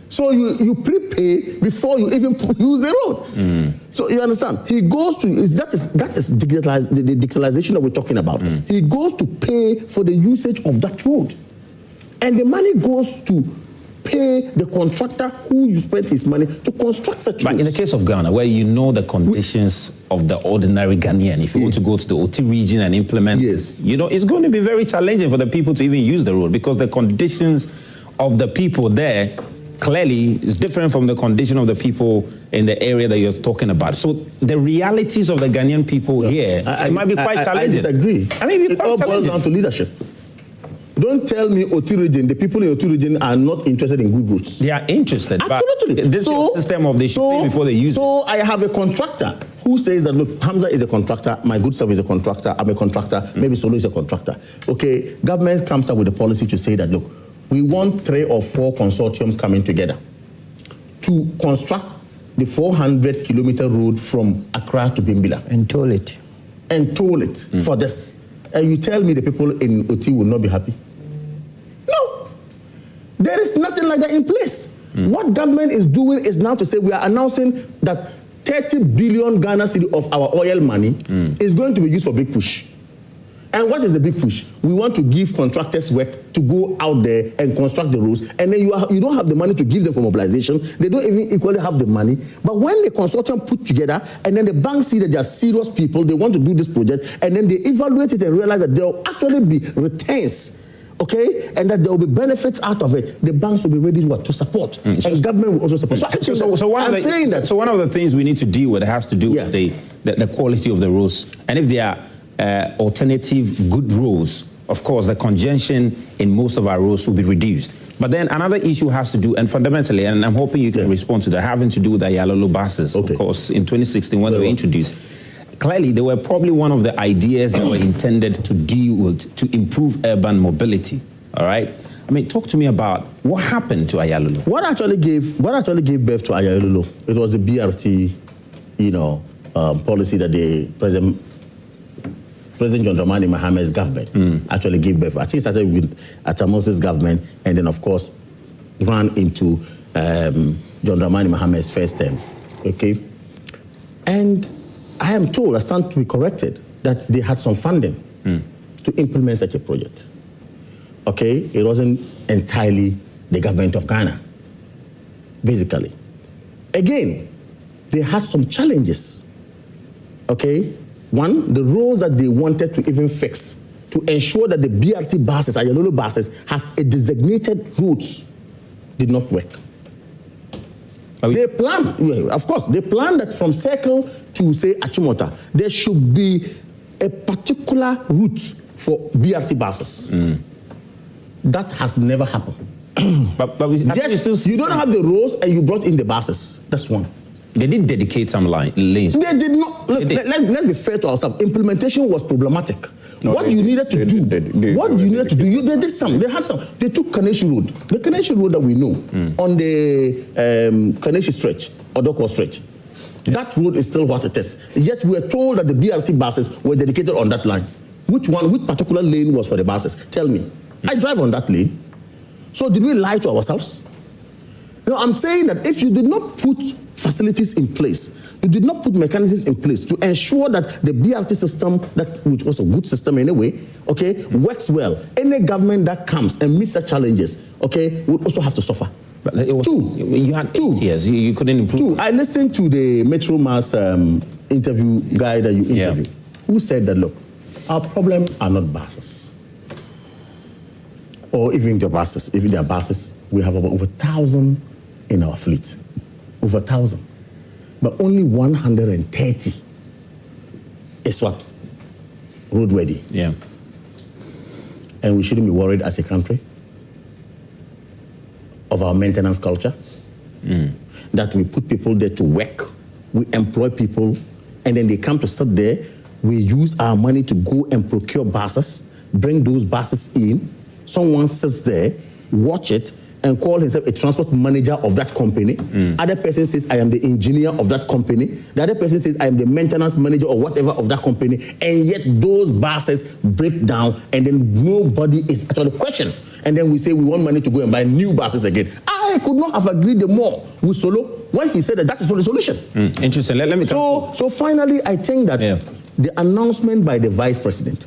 So you prepay before you even use the road. So you understand? He goes to, that is the digitalization that we're talking about. He goes to pay for the usage of that road. And the money goes to pay the contractor who you spent his money to construct such roads. But in the case of Ghana, where you know the conditions of the ordinary Ghanaian, if you want to go to the OT region and implement this, you know, it's going to be very challenging for the people to even use the road, because the conditions of the people there clearly is different from the condition of the people in the area that you're talking about. So the realities of the Ghanaian people here, it might be quite challenging. I disagree. I mean, it all boils down to leadership. Don't tell me OT region, the people in OT region are not interested in good roads. They are interested. Absolutely. But this is a system of they should pay before they use it. So I have a contractor who says that, look, Hamza is a contractor, my good self is a contractor, I'm a contractor, maybe Solo is a contractor. Okay, government comes up with a policy to say that, look, we want 3 or 4 consortiums coming together to construct the 400-kilometer road from Accra to Bimbilla. And toll it. And toll it for this. And you tell me the people in Oti will not be happy? No. There is nothing like that in place. What government is doing is now to say we are announcing that 30 billion Ghana cedi of our oil money is going to be used for big push. And what is the big push? We want to give contractors work to go out there and construct the roads, and then you don't have the money to give them for mobilization. They don't even equally have the money. But when the consortium put together, and then the bank see that they are serious people, they want to do this project, and then they evaluate it and realize that there will actually be returns, okay, and that there will be benefits out of it, the banks will be ready to support, and government will also support. So one of the things we need to deal with has to do with the quality of the roads, and if they are alternative good roads, of course, the congestion in most of our roads will be reduced. But then another issue has to do, and fundamentally, and I'm hoping you can respond to that, having to do with the Ayalolo buses. Of course, in 2016, when they were introduced, clearly they were probably one of the ideas that were intended to deal with, to improve urban mobility. All right? I mean, talk to me about what happened to Ayalolo. What actually gave birth to Ayalolo? It was the BRT, policy that the President John Dramani Mahame's government actually gave birth. I think it started with Atamosis government, and then of course ran into John Dramani Mahame's first term. Okay, and I am told, I stand to be corrected, that they had some funding to implement such a project. Okay, it wasn't entirely the government of Ghana. Basically, again, they had some challenges. Okay. One, the roads that they wanted to even fix to ensure that the BRT buses, Ayalolo buses, have a designated routes did not work. They planned, of course, they planned that from Circle to, say, Achimota, there should be a particular route for BRT buses. That has never happened. but yet, you don't have the roads and you brought in the buses. That's one. They did dedicate some lanes. They did not. Look, let's be fair to ourselves. Implementation was problematic. What you needed to do, they did some. They had some. They took Kaneshi Road. The Kaneshi Road that we know on the Kaneshi stretch, or Doko stretch. That road is still what it is. Yet we are told that the BRT buses were dedicated on that line. Which particular lane was for the buses? Tell me. I drive on that lane. So did we lie to ourselves? No, I'm saying that if you did not put facilities in place, you did not put mechanisms in place to ensure that the BRT system, which was a good system anyway, okay, works well. Any government that comes and meets such challenges, okay, would also have to suffer. But it was, you had 8 years, you couldn't improve. I listened to the Metro Mass interview guy that you interviewed, who said that, look, our problem are not buses. Or even the buses. If they are buses, we have over 1,000 in our fleet. Over 1,000. But only 130 is what? Roadworthy. Yeah. And we shouldn't be worried as a country of our maintenance culture. That we put people there to work, we employ people, and then they come to sit there. We use our money to go and procure buses, bring those buses in. Someone sits there, watch it, and call himself a transport manager of that company. Other person says, I am the engineer of that company. The other person says, I am the maintenance manager or whatever of that company. And yet those buses break down, and then nobody is actually questioned. And then we say we want money to go and buy new buses again. I could not have agreed more with Solo when he said that is not the solution. Interesting. Let me so finally, I think that the announcement by the vice president,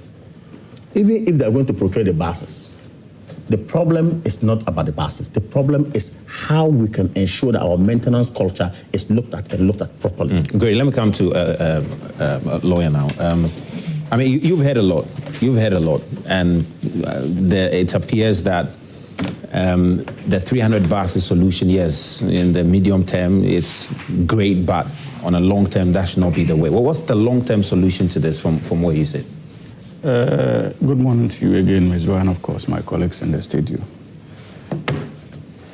even if they're going to procure the buses, the problem is not about the buses. The problem is how we can ensure that our maintenance culture is looked at and looked at properly. Great. Let me come to a lawyer now. I mean, you've heard a lot. You've heard a lot. And it appears that the 300 buses solution, yes, in the medium term, it's great, but on a long term, that should not be the way. Well, what's the long-term solution to this from what you said? Good morning to you again, Ms. Roy, and of course my colleagues in the studio.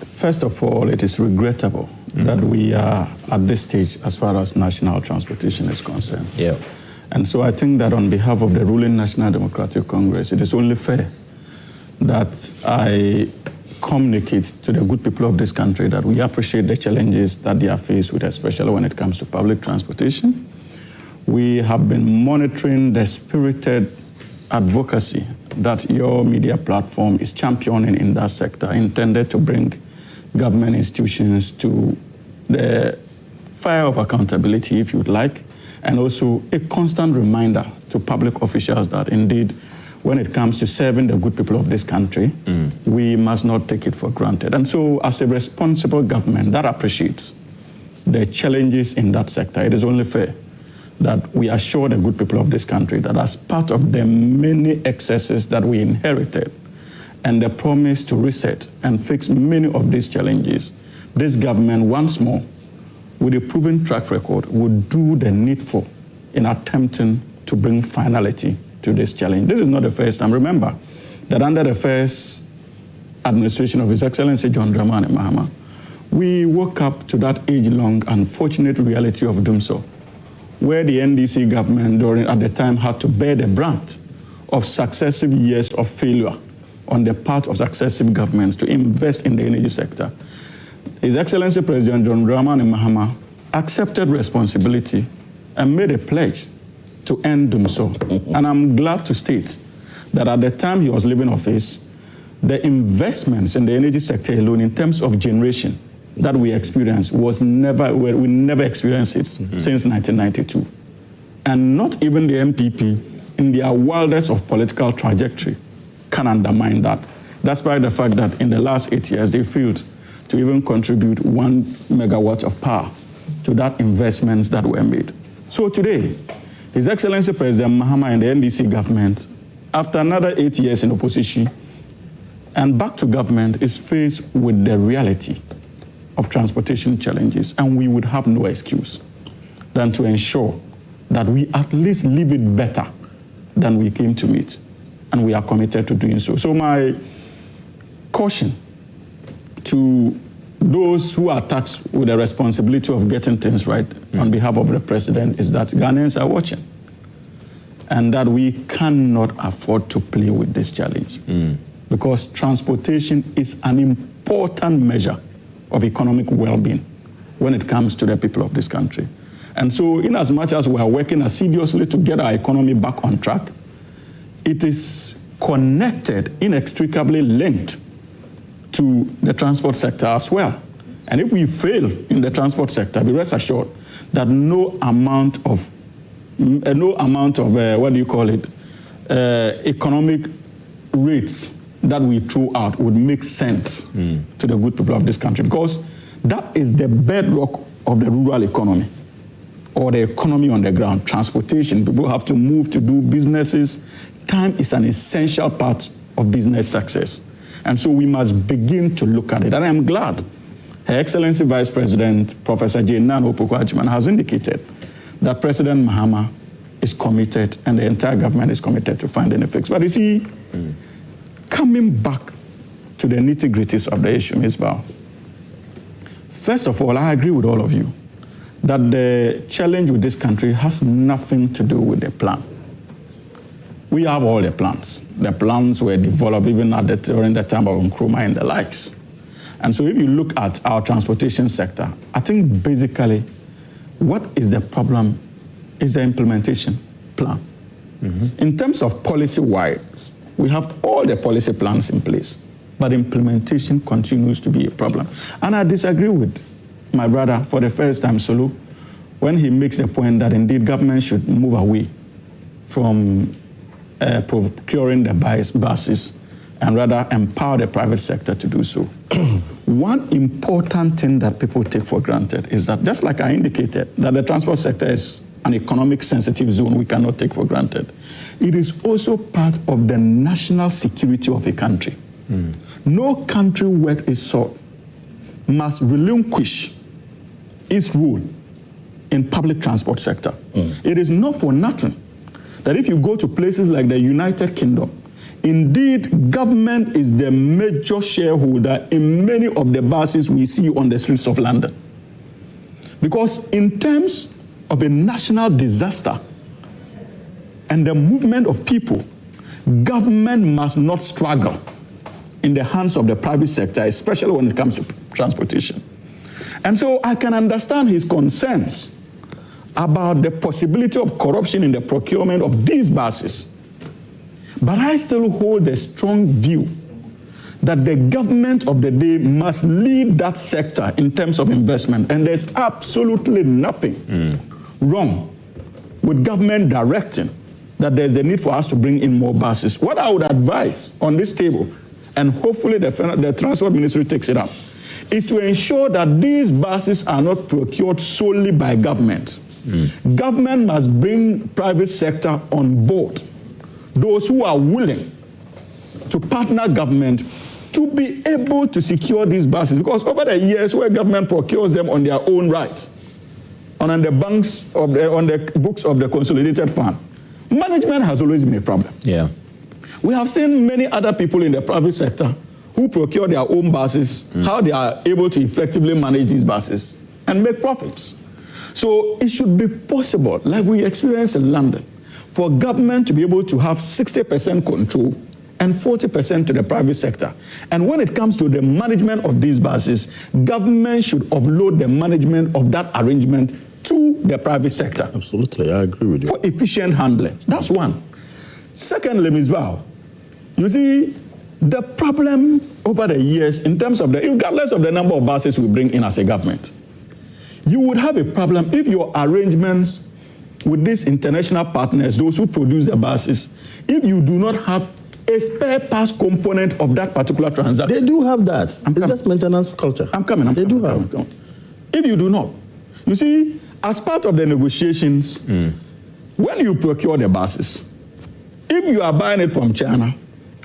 First of all, it is regrettable that we are at this stage as far as national transportation is concerned. Yeah. And so I think that on behalf of the ruling National Democratic Congress, it is only fair that I communicate to the good people of this country that we appreciate the challenges that they are faced with, especially when it comes to public transportation. We have been monitoring the spirited advocacy that your media platform is championing in that sector, intended to bring government institutions to the fire of accountability, if you'd like, and also a constant reminder to public officials that indeed, when it comes to serving the good people of this country, we must not take it for granted. And so, as a responsible government that appreciates the challenges in that sector, it is only fair that we assure the good people of this country that as part of the many excesses that we inherited and the promise to reset and fix many of these challenges, this government once more, with a proven track record, would do the needful in attempting to bring finality to this challenge. This is not the first time. Remember that under the first administration of His Excellency John Dramani Mahama, we woke up to that age-long unfortunate reality of Dumso, where the NDC government at the time had to bear the brunt of successive years of failure on the part of successive governments to invest in the energy sector. His Excellency President John Dramani Mahama accepted responsibility and made a pledge to end Dumso. And I'm glad to state that at the time he was leaving office, the investments in the energy sector alone in terms of generation that we experienced we never experienced it since 1992. And not even the MPP, in their wildest of political trajectory, can undermine that. Despite the fact that in the last 8 years, they failed to even contribute 1 megawatt of power to that investments that were made. So today, His Excellency President Mahama and the NDC government, after another 8 years in opposition and back to government, is faced with the reality of transportation challenges, and we would have no excuse than to ensure that we at least leave it better than we came to meet, and we are committed to doing so. So my caution to those who are tasked with the responsibility of getting things right on behalf of the president is that Ghanaians are watching, and that we cannot afford to play with this challenge, because transportation is an important measure of economic well-being when it comes to the people of this country. And so, in as much as we are working assiduously to get our economy back on track, it is connected, inextricably linked to the transport sector as well. And if we fail in the transport sector, be rest assured that no amount of economic rates that we throw out would make sense to the good people of this country, because that is the bedrock of the rural economy or the economy on the ground. Transportation, people have to move to do businesses. Time is an essential part of business success. And so we must begin to look at it. And I'm glad Her Excellency Vice President Professor Jane-Nan Opoku-Agyeman has indicated that President Mahama is committed and the entire government is committed to finding a fix. But you see, coming back to the nitty-gritties of the issue, Ms. Bao, first of all, I agree with all of you that the challenge with this country has nothing to do with the plan. We have all the plans. The plans were developed even during the time of Nkrumah and the likes. And so if you look at our transportation sector, I think basically what is the problem is the implementation plan. In terms of policy-wise, we have all the policy plans in place, but implementation continues to be a problem. And I disagree with my brother for the first time, Sulu, when he makes the point that indeed government should move away from procuring the buses and rather empower the private sector to do so. One important thing that people take for granted is that, just like I indicated, that the transport sector is an economic sensitive zone we cannot take for granted. It is also part of the national security of a country. No country worth its salt must relinquish its role in public transport sector. It is not for nothing that if you go to places like the United Kingdom, indeed, government is the major shareholder in many of the buses we see on the streets of London. Because in terms of a national disaster and the movement of people, government must not struggle in the hands of the private sector, especially when it comes to transportation. And so I can understand his concerns about the possibility of corruption in the procurement of these buses. But I still hold a strong view that the government of the day must lead that sector in terms of investment. And there's absolutely nothing wrong with government directing that there's a need for us to bring in more buses. What I would advise on this table, and hopefully the Transport Ministry takes it up, is to ensure that these buses are not procured solely by government. Government must bring private sector on board. Those who are willing to partner government to be able to secure these buses. Because over the years where government procures them on their own right, and on the books of the Consolidated Fund, management has always been a problem. Yeah. We have seen many other people in the private sector who procure their own buses, how they are able to effectively manage these buses and make profits. So it should be possible, like we experienced in London, for government to be able to have 60% control and 40% to the private sector. And when it comes to the management of these buses, government should offload the management of that arrangement to the private sector. Absolutely, I agree with you. For efficient handling. That's one. Secondly, Ms. Bao, you see, the problem over the years, in terms of regardless of the number of buses we bring in as a government, you would have a problem if your arrangements with these international partners, those who produce the buses, if you do not have a spare parts component of that particular transaction. They do have that. It's just maintenance culture. They do have. If you do not, you see, as part of the negotiations, when you procure the buses, if you are buying it from China,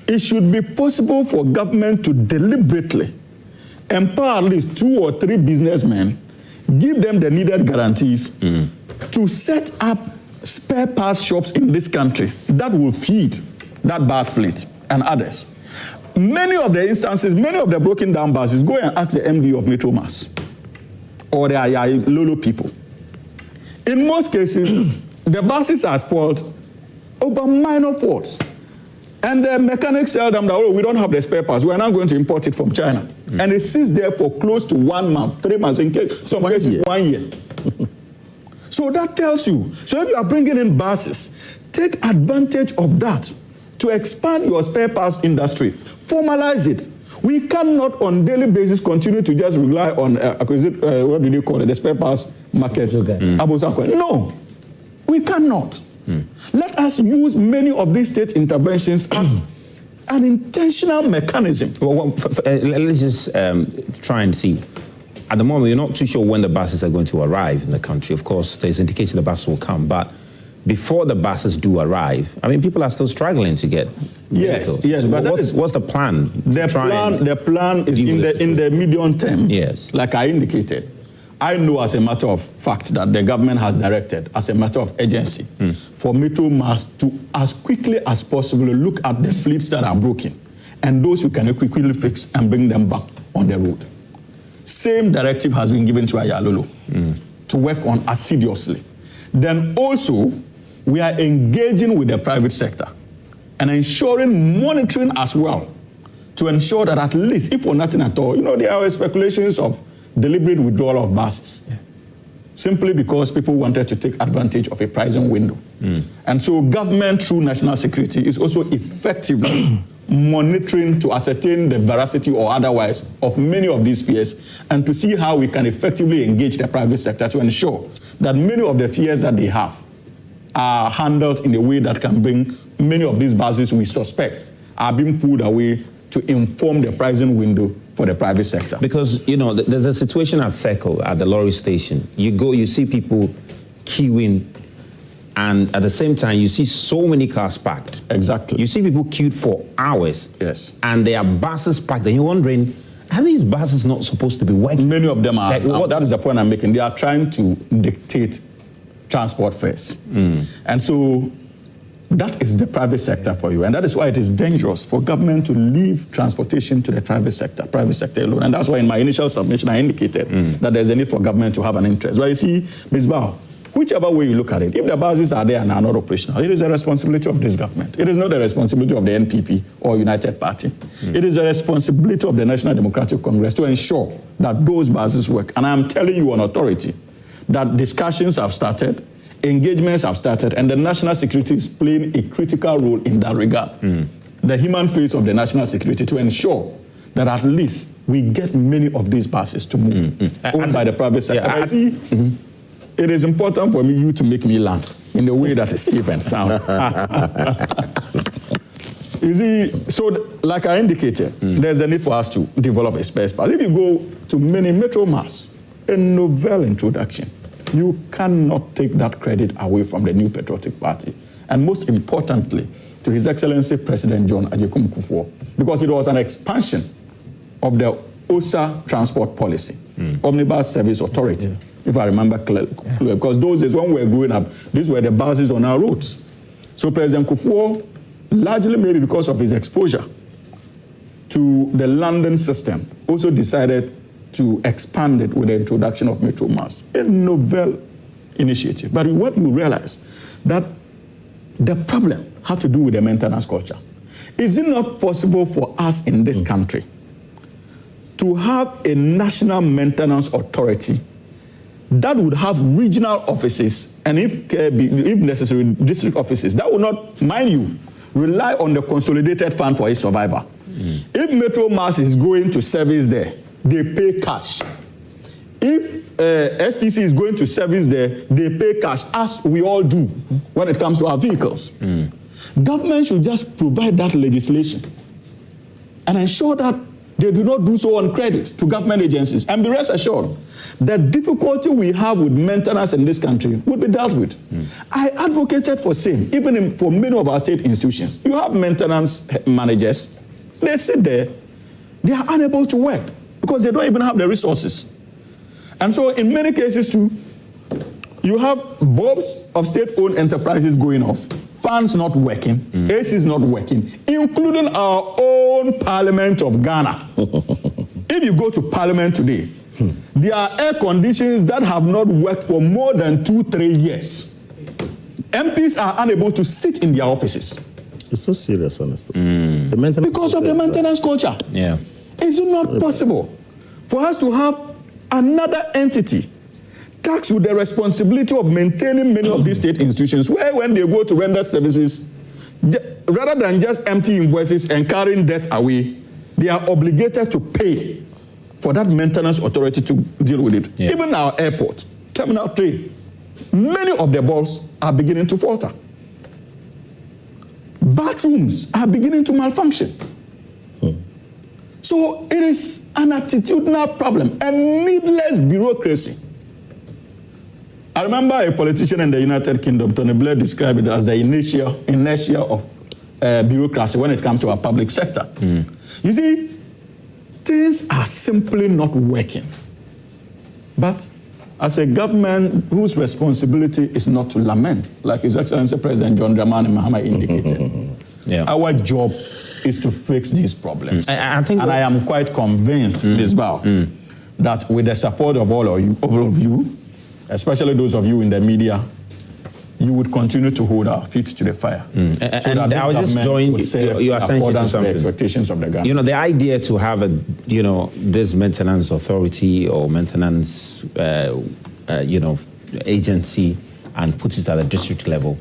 it should be possible for government to deliberately empower at least 2 or 3 businessmen, give them the needed guarantees to set up spare parts shops in this country that will feed that bus fleet and others. Many of the instances, many of the broken down buses, go and ask the MD of Metro Mass or the Lolo people. In most cases, the buses are spoiled over minor faults. And the mechanics tell them that, oh, we don't have the spare parts. We're not going to import it from China. And it sits there for close to 1 month, 3 months, in some cases 1 year. So that tells you. So if you are bringing in buses, take advantage of that to expand your spare parts industry. Formalize it. We cannot on daily basis continue to just rely on, what do you call it, the spare parts market. No, we cannot. Let us use many of these state interventions as an intentional mechanism. Let's just try and see. At the moment, you're not too sure when the buses are going to arrive in the country. Of course, there's indication the bus will come, but before the buses do arrive, I mean, people are still struggling to get vehicles. Yes, so but what's the plan? The plan is in the medium term. Yes, like I indicated. I know as a matter of fact that the government has directed, as a matter of agency, for Metro Mass to, as quickly as possible, look at the fleets that are broken and those who can quickly fix and bring them back on the road. Same directive has been given to Ayalolo to work on assiduously. Then also, we are engaging with the private sector and ensuring monitoring as well to ensure that at least, if for nothing at all, there are speculations of deliberate withdrawal of buses, simply because people wanted to take advantage of a pricing window. And so government, through national security, is also effectively monitoring to ascertain the veracity or otherwise of many of these fears and to see how we can effectively engage the private sector to ensure that many of the fears that they have are handled in a way that can bring many of these buses we suspect are being pulled away to inform the pricing window for the private sector. Because, there's a situation at Circle, at the lorry station. You go, you see people queuing, and at the same time, you see so many cars parked. Exactly. You see people queued for hours. Yes. And there are buses parked, and you're wondering, are these buses not supposed to be working? Many of them are. That is the point I'm making. They are trying to dictate transport fares. And so that is the private sector for you. And that is why it is dangerous for government to leave transportation to the private sector alone. And that's why in my initial submission, I indicated that there's a need for government to have an interest. Well, you see, Ms. Bao, whichever way you look at it, if the buses are there and are not operational, it is the responsibility of this government. It is not the responsibility of the NPP or United Party. It is the responsibility of the National Democratic Congress to ensure that those buses work. And I am telling you on authority that discussions have started, engagements have started, and the national security is playing a critical role in that regard. The human face of the national security to ensure that at least we get many of these buses to move owned by the private sector. Yeah, I see. It is important for you to make me land in a way that is safe and sound. You see, so like I indicated, there's the need for us to develop a space pass. If you go to many metro mass, a novel introduction, you cannot take that credit away from the New Patriotic Party. And most importantly, to His Excellency President John Agyekum Kufuor, because it was an expansion of the OSA transport policy, Omnibus Service Authority, if I remember clearly, because those days when we were growing up, these were the buses on our roads. So President Kufuor, largely maybe because of his exposure to the London system, also decided to expand it with the introduction of Metro Mass, a novel initiative. But what we realized that the problem had to do with the maintenance culture. Is it not possible for us in this country to have a national maintenance authority that would have regional offices and if necessary, district offices that would not, mind you, rely on the consolidated fund for its survival? If Metro Mass is going to service there, they pay cash. If STC is going to service there, they pay cash, as we all do when it comes to our vehicles. Government should just provide that legislation and ensure that they do not do so on credit to government agencies. And be rest assured, the difficulty we have with maintenance in this country would be dealt with. I advocated for same, even for many of our state institutions. You have maintenance managers, they sit there, they are unable to work because they don't even have the resources. And so in many cases too, you have bulbs of state-owned enterprises going off, fans not working, ACs not working, including our own Parliament of Ghana. If you go to Parliament today, there are air conditions that have not worked for more than 2-3 years. MPs are unable to sit in their offices. It's so serious, honestly. Because of the maintenance culture. Yeah. Is it not possible for us to have another entity tasked with the responsibility of maintaining many of these state institutions, where when they go to render services, rather than just empty invoices and carrying debt away, they are obligated to pay for that maintenance authority to deal with it. Yeah. Even our airport, Terminal 3, many of the bulbs are beginning to falter. Bathrooms are beginning to malfunction. So it is an attitudinal problem and needless bureaucracy. I remember a politician in the United Kingdom, Tony Blair, described it as the inertia of bureaucracy when it comes to our public sector. You see, things are simply not working. But as a government whose responsibility is not to lament, like His Excellency President John Dramani Mahama indicated, our job is to fix these problems. I am quite convinced, Ms. Bao, that with the support of all of you, especially those of you in the media, you would continue to hold our feet to the fire. So and I was just drawing your attention to something. The expectations of the government. You know, the idea to have a, this maintenance authority or maintenance, agency and put it at a district level.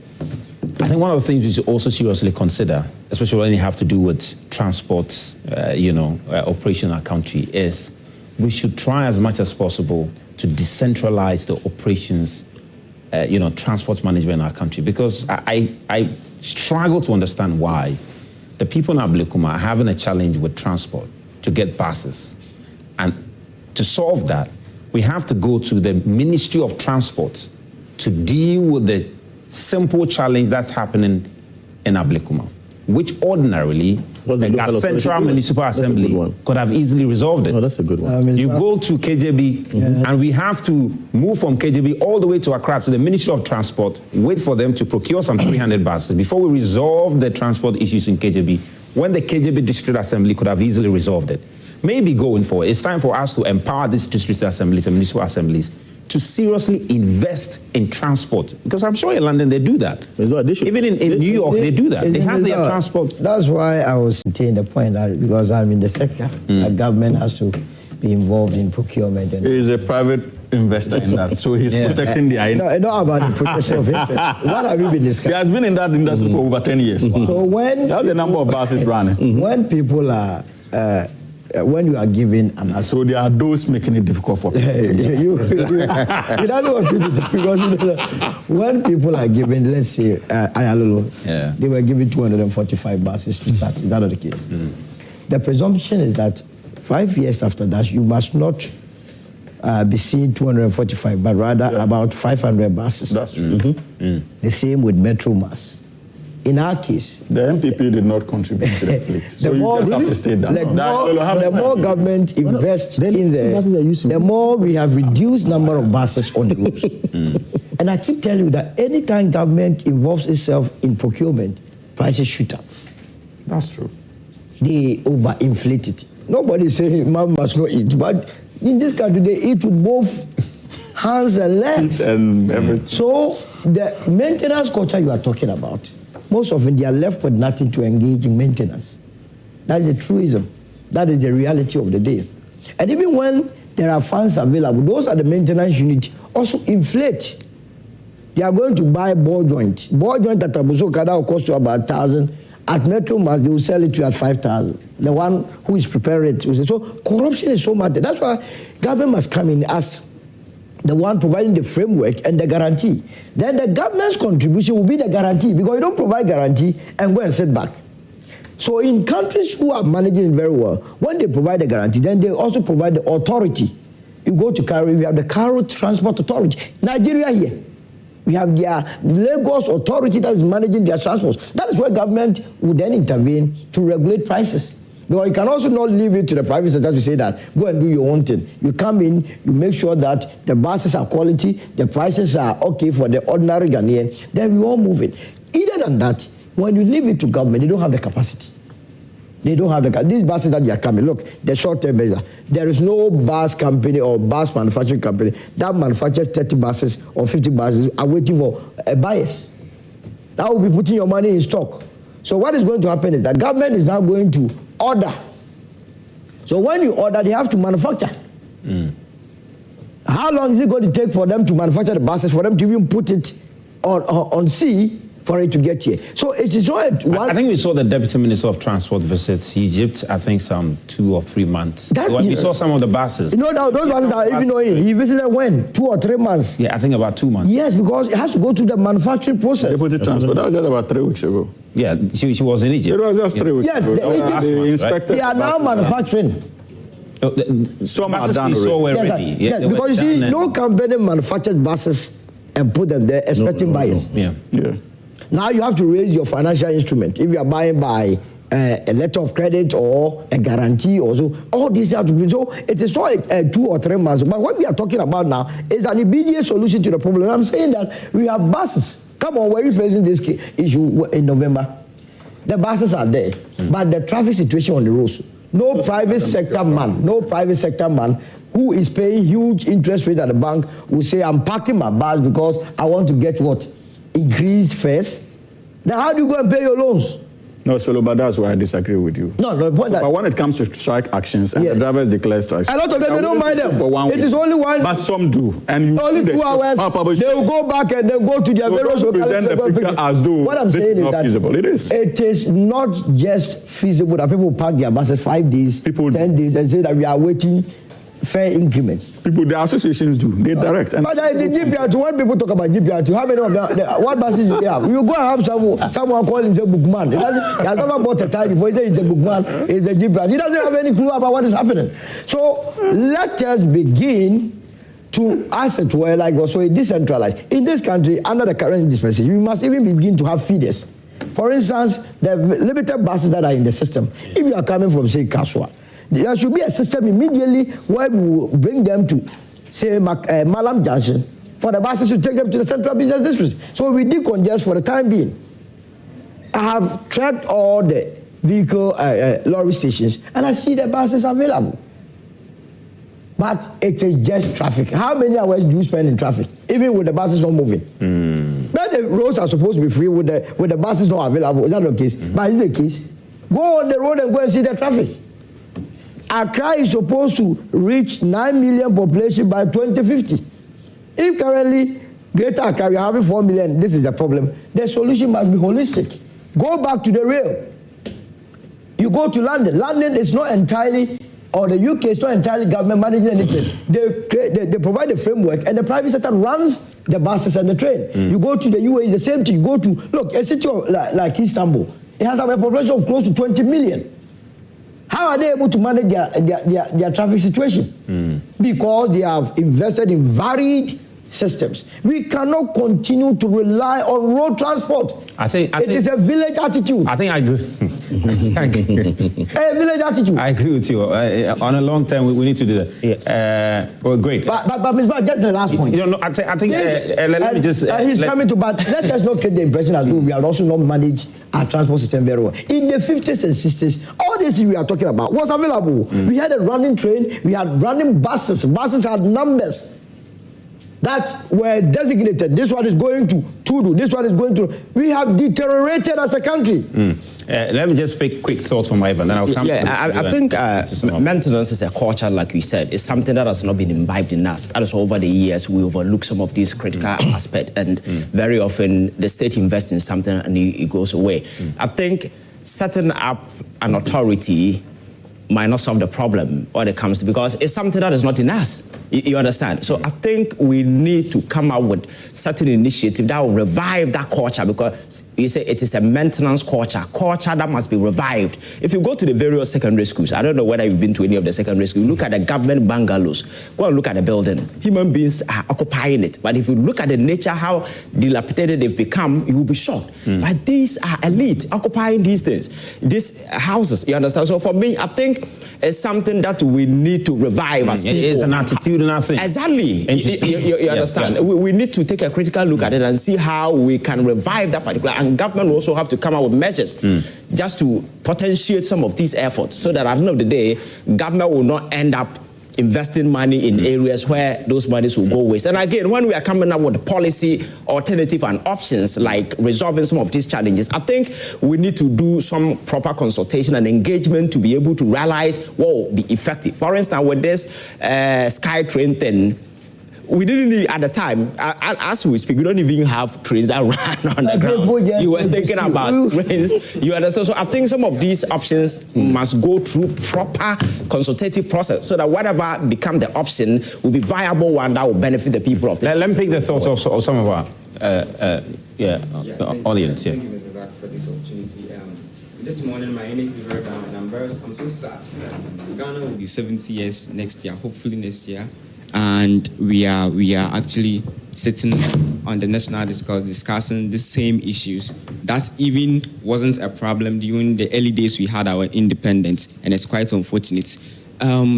I think one of the things we should also seriously consider, especially when you have to do with transport, operation in our country, is we should try as much as possible to decentralize the operations, transport management in our country. Because I struggle to understand why the people in Ablekuma are having a challenge with transport to get buses. And to solve that, we have to go to the Ministry of Transport to deal with the simple challenge that's happening in Ablekuma, which ordinarily the Central Municipal Assembly could have easily resolved it. Oh, that's a good one. You go to KJB, and we have to move from KJB all the way to Accra to the Ministry of Transport, wait for them to procure some 300 buses before we resolve the transport issues in KJB, when the KJB District Assembly could have easily resolved it. Maybe going forward, it's time for us to empower these district assemblies and municipal assemblies to seriously invest in transport? Because I'm sure in London they do that. Even in New York they do that. They have their transport. That's why I was saying the point that because I'm in the sector, the government has to be involved in procurement. And he is a private investor in that, so he's protecting the idea. No, about the protection of interest. What have you been discussing? He has been in that industry for over 10 years. So when that's the number of buses running. When people are when you are given an so there are those making it difficult for people. you don't know what you do because when people are given, let's say Ayalolo, they were given 245 buses to start. Is that not the case? The presumption is that 5 years after that, you must not be seeing 245, but rather about 500 buses. That's true. The same with Metro Mass. In our case, the MPP did not contribute to the fleet. So you just have to stay down. The more government invests in there, the more we have reduced number of buses on the roads. And I keep telling you that anytime government involves itself in procurement, prices shoot up. That's true. They overinflate it. Nobody is saying man must not eat, but in this country they eat with both hands and legs. And everything. So the maintenance culture you are talking about, most often they are left with nothing to engage in maintenance. That is the truism. That is the reality of the day. And even when there are funds available, those are the maintenance units also inflate. They are going to buy ball joint. Ball joint at Owusu will cost you about 1,000. At Metro Mass, they will sell it to you at 5,000. The one who is preparing it will say, so corruption is so much. That's why government must come in as the one providing the framework and the guarantee. Then the government's contribution will be the guarantee because you don't provide guarantee and go and sit back. So in countries who are managing it very well, when they provide the guarantee, then they also provide the authority. You go to Cairo, we have the Cairo Transport Authority. Nigeria here, we have their Lagos Authority that is managing their transport. That is where government would then intervene to regulate prices. Because you can also not leave it to the private sector to say that, go and do your own thing. You come in, you make sure that the buses are quality, the prices are okay for the ordinary Ghanaian, then we all move it. Other than that, when you leave it to government, they don't have the capacity. They don't have the these buses that they are coming. Look, the short-term measure. There is no bus company or bus manufacturing company that manufactures 30 buses or 50 buses are waiting for buyers. That will be putting your money in stock. So what is going to happen is that government is now going to order. So when you order, they have to manufacture. How long is it going to take for them to manufacture the buses, for them to even put it on sea for it to get here? So it is not I think we saw the Deputy Minister of Transport visits Egypt, I think some 2 or 3 months. We saw some of the buses. No, those buses are even knowing. He visited when? 2 or 3 months? Yeah, I think about 2 months. Yes, because it has to go through the manufacturing process. Deputy Transport, that was just about 3 weeks ago. Yeah, she was in Egypt. It was just 3 weeks yes, ago. The inspector. They are now manufacturing. Some are done already. Yes, because you see, no company manufactured buses and put them there expecting buyers. Yeah. Now you have to raise your financial instrument. If you are buying by a letter of credit or a guarantee or so, all these have to be. So it is not 2 or 3 months. But what we are talking about now is an immediate solution to the problem. I'm saying that we have buses. Come on, were you facing this issue in November? The buses are there, but the traffic situation on the roads. No private sector man who is paying huge interest rate at the bank will say, I'm parking my bus because I want to get what? Increased fares. Then how do you go and pay your loans? No, Solo, but that's why I disagree with you. No, but when it comes to strike actions and the drivers declare strikes, a lot of them, they don't mind them. For 1 week. It is only one. But some do. And you only 2 hours. They will go back and then go to their various present the picture as though what I'm saying is that feasible. It is. It is not just feasible that people park their buses 5 days, 10 days, and say that we are waiting fair increments. People, the associations do. They direct. But the GPR2, when people talk about GPR2, how many of them, what buses do they have? You go and have someone call himself bookman. He has never bought a tie before. He says he's a bookman, he's a GPR. He doesn't have any clue about what is happening. So let us begin to, as it were, like also decentralized. In this country, under the current dispensation, we must even begin to have feeders. For instance, the limited buses that are in the system, if you are coming from, say, Kaswa, there should be a system immediately where we will bring them to, say, Malam Junction for the buses to take them to the central business district. So we decongest for the time being. I have tracked all the vehicle lorry stations and I see the buses available. But it is just traffic. How many hours do you spend in traffic, even with the buses not moving? But the roads are supposed to be free with the buses not available. Is that the case? But is the case? Go on the road and go and see the traffic. Accra is supposed to reach 9 million population by 2050. If currently Greater Accra, we are having 4 million, this is the problem. The solution must be holistic. Go back to the rail. You go to London. London is not entirely, or the UK is not entirely government managing anything. They provide the framework, and the private sector runs the buses and the train. You go to the UAE, it's the same thing. You go to, look, a city like Istanbul, it has a population of close to 20 million. How are they able to manage their traffic situation? Because they have invested in varied systems. We cannot continue to rely on road transport. I think it is a village attitude. I think I agree. A village attitude. I agree with you. On a long term, we need to do that. Well, great. But Ms. Bar, just the last point. You know, I think let me just. He's coming to, but let us not create the impression as though we are also not manage our transport system very well. In the 50s and 60s, all this we are talking about was available. We had a running train, we had running buses. Buses had numbers that were designated. This one is going to Tudu, this one is going to. We have deteriorated as a country. Let me just pick quick thoughts from Ivan, then I'll come. I think maintenance is a culture, like we said. It's something that has not been imbibed in us. That is over the years we overlook some of these critical aspects, and very often the state invests in something and it goes away. I think setting up an authority might not solve the problem when it comes to, because it's something that is not in us. You understand? So I think we need to come up with certain initiative that will revive that culture, because you say it is a maintenance culture that must be revived. If you go to the various secondary schools, I don't know whether you've been to any of the secondary schools, look at the government bungalows, go and look at the building. Human beings are occupying it. But if you look at the nature, how dilapidated they've become, you will be shocked. But these are elite occupying these things, these houses, you understand? So for me, I think it's something that we need to revive as people. It's an attitudinal thing. Exactly. You understand? Yeah. We need to take a critical look at it and see how we can revive that particular. And government will also have to come up with measures just to potentiate some of these efforts, so that at the end of the day, government will not end up investing money in areas where those monies will go waste. And again, when we are coming up with policy alternative and options like resolving some of these challenges, I think we need to do some proper consultation and engagement to be able to realize what will be effective. For instance, with this SkyTrain thing, we didn't need, at the time, as we speak, we don't even have trains that run on the ground. You were thinking about trains, you understand? So I think some of these options must go through proper consultative process, so that whatever becomes the option will be viable one that will benefit the people of this. Let me pick the thoughts of some of our audience. Thank you, Mr. Zach, for this opportunity. This morning, my energy is very down, and I'm so sad. Ghana will be 70 years next year, hopefully next year. And we are actually sitting on the national discourse discussing the same issues. That even wasn't a problem during the early days we had our independence, and it's quite unfortunate.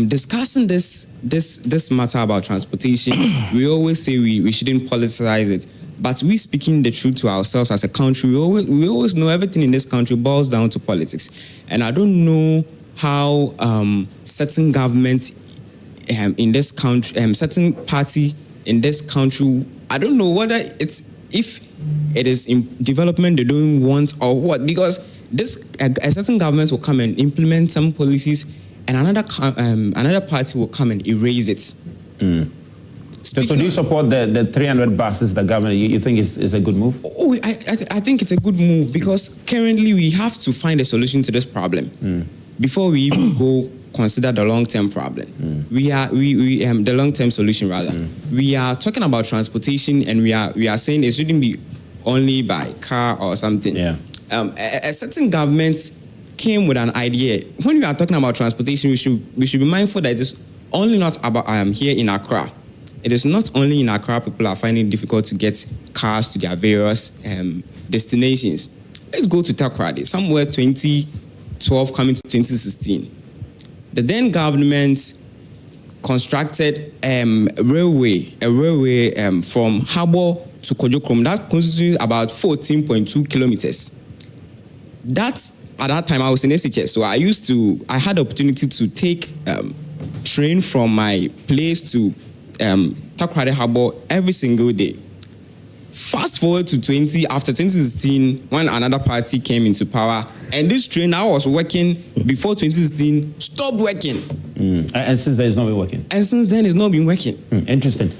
Discussing this matter about transportation, we always say we shouldn't politicize it. But we speaking the truth to ourselves as a country, we always know everything in this country boils down to politics. And I don't know how certain governments in this country, certain party in this country, I don't know whether if it is in development they don't want or what, because a certain government will come and implement some policies, and another party will come and erase it. So do you support the 300 buses the government, you think is a good move? Oh, I think it's a good move, because currently we have to find a solution to this problem before we even go consider the long-term problem. The long-term solution rather. We are talking about transportation, and we are saying it shouldn't be only by car or something. A certain government came with an idea. When we are talking about transportation, we should be mindful that it's only not about here in Accra. It is not only in Accra people are finding it difficult to get cars to their various destinations. Let's go to Takoradi, somewhere 2012 coming to 2016. The then government constructed a railway from Harbour to Kojokrom that constitutes about 14.2 kilometers. At that time I was in SHS, so I had the opportunity to take train from my place to Takoradi Harbour every single day. Fast forward to after 2016, when another party came into power, and this train I was working before 2016 stopped working. And since then, it's not been working? And since then, it's not been working. Interesting.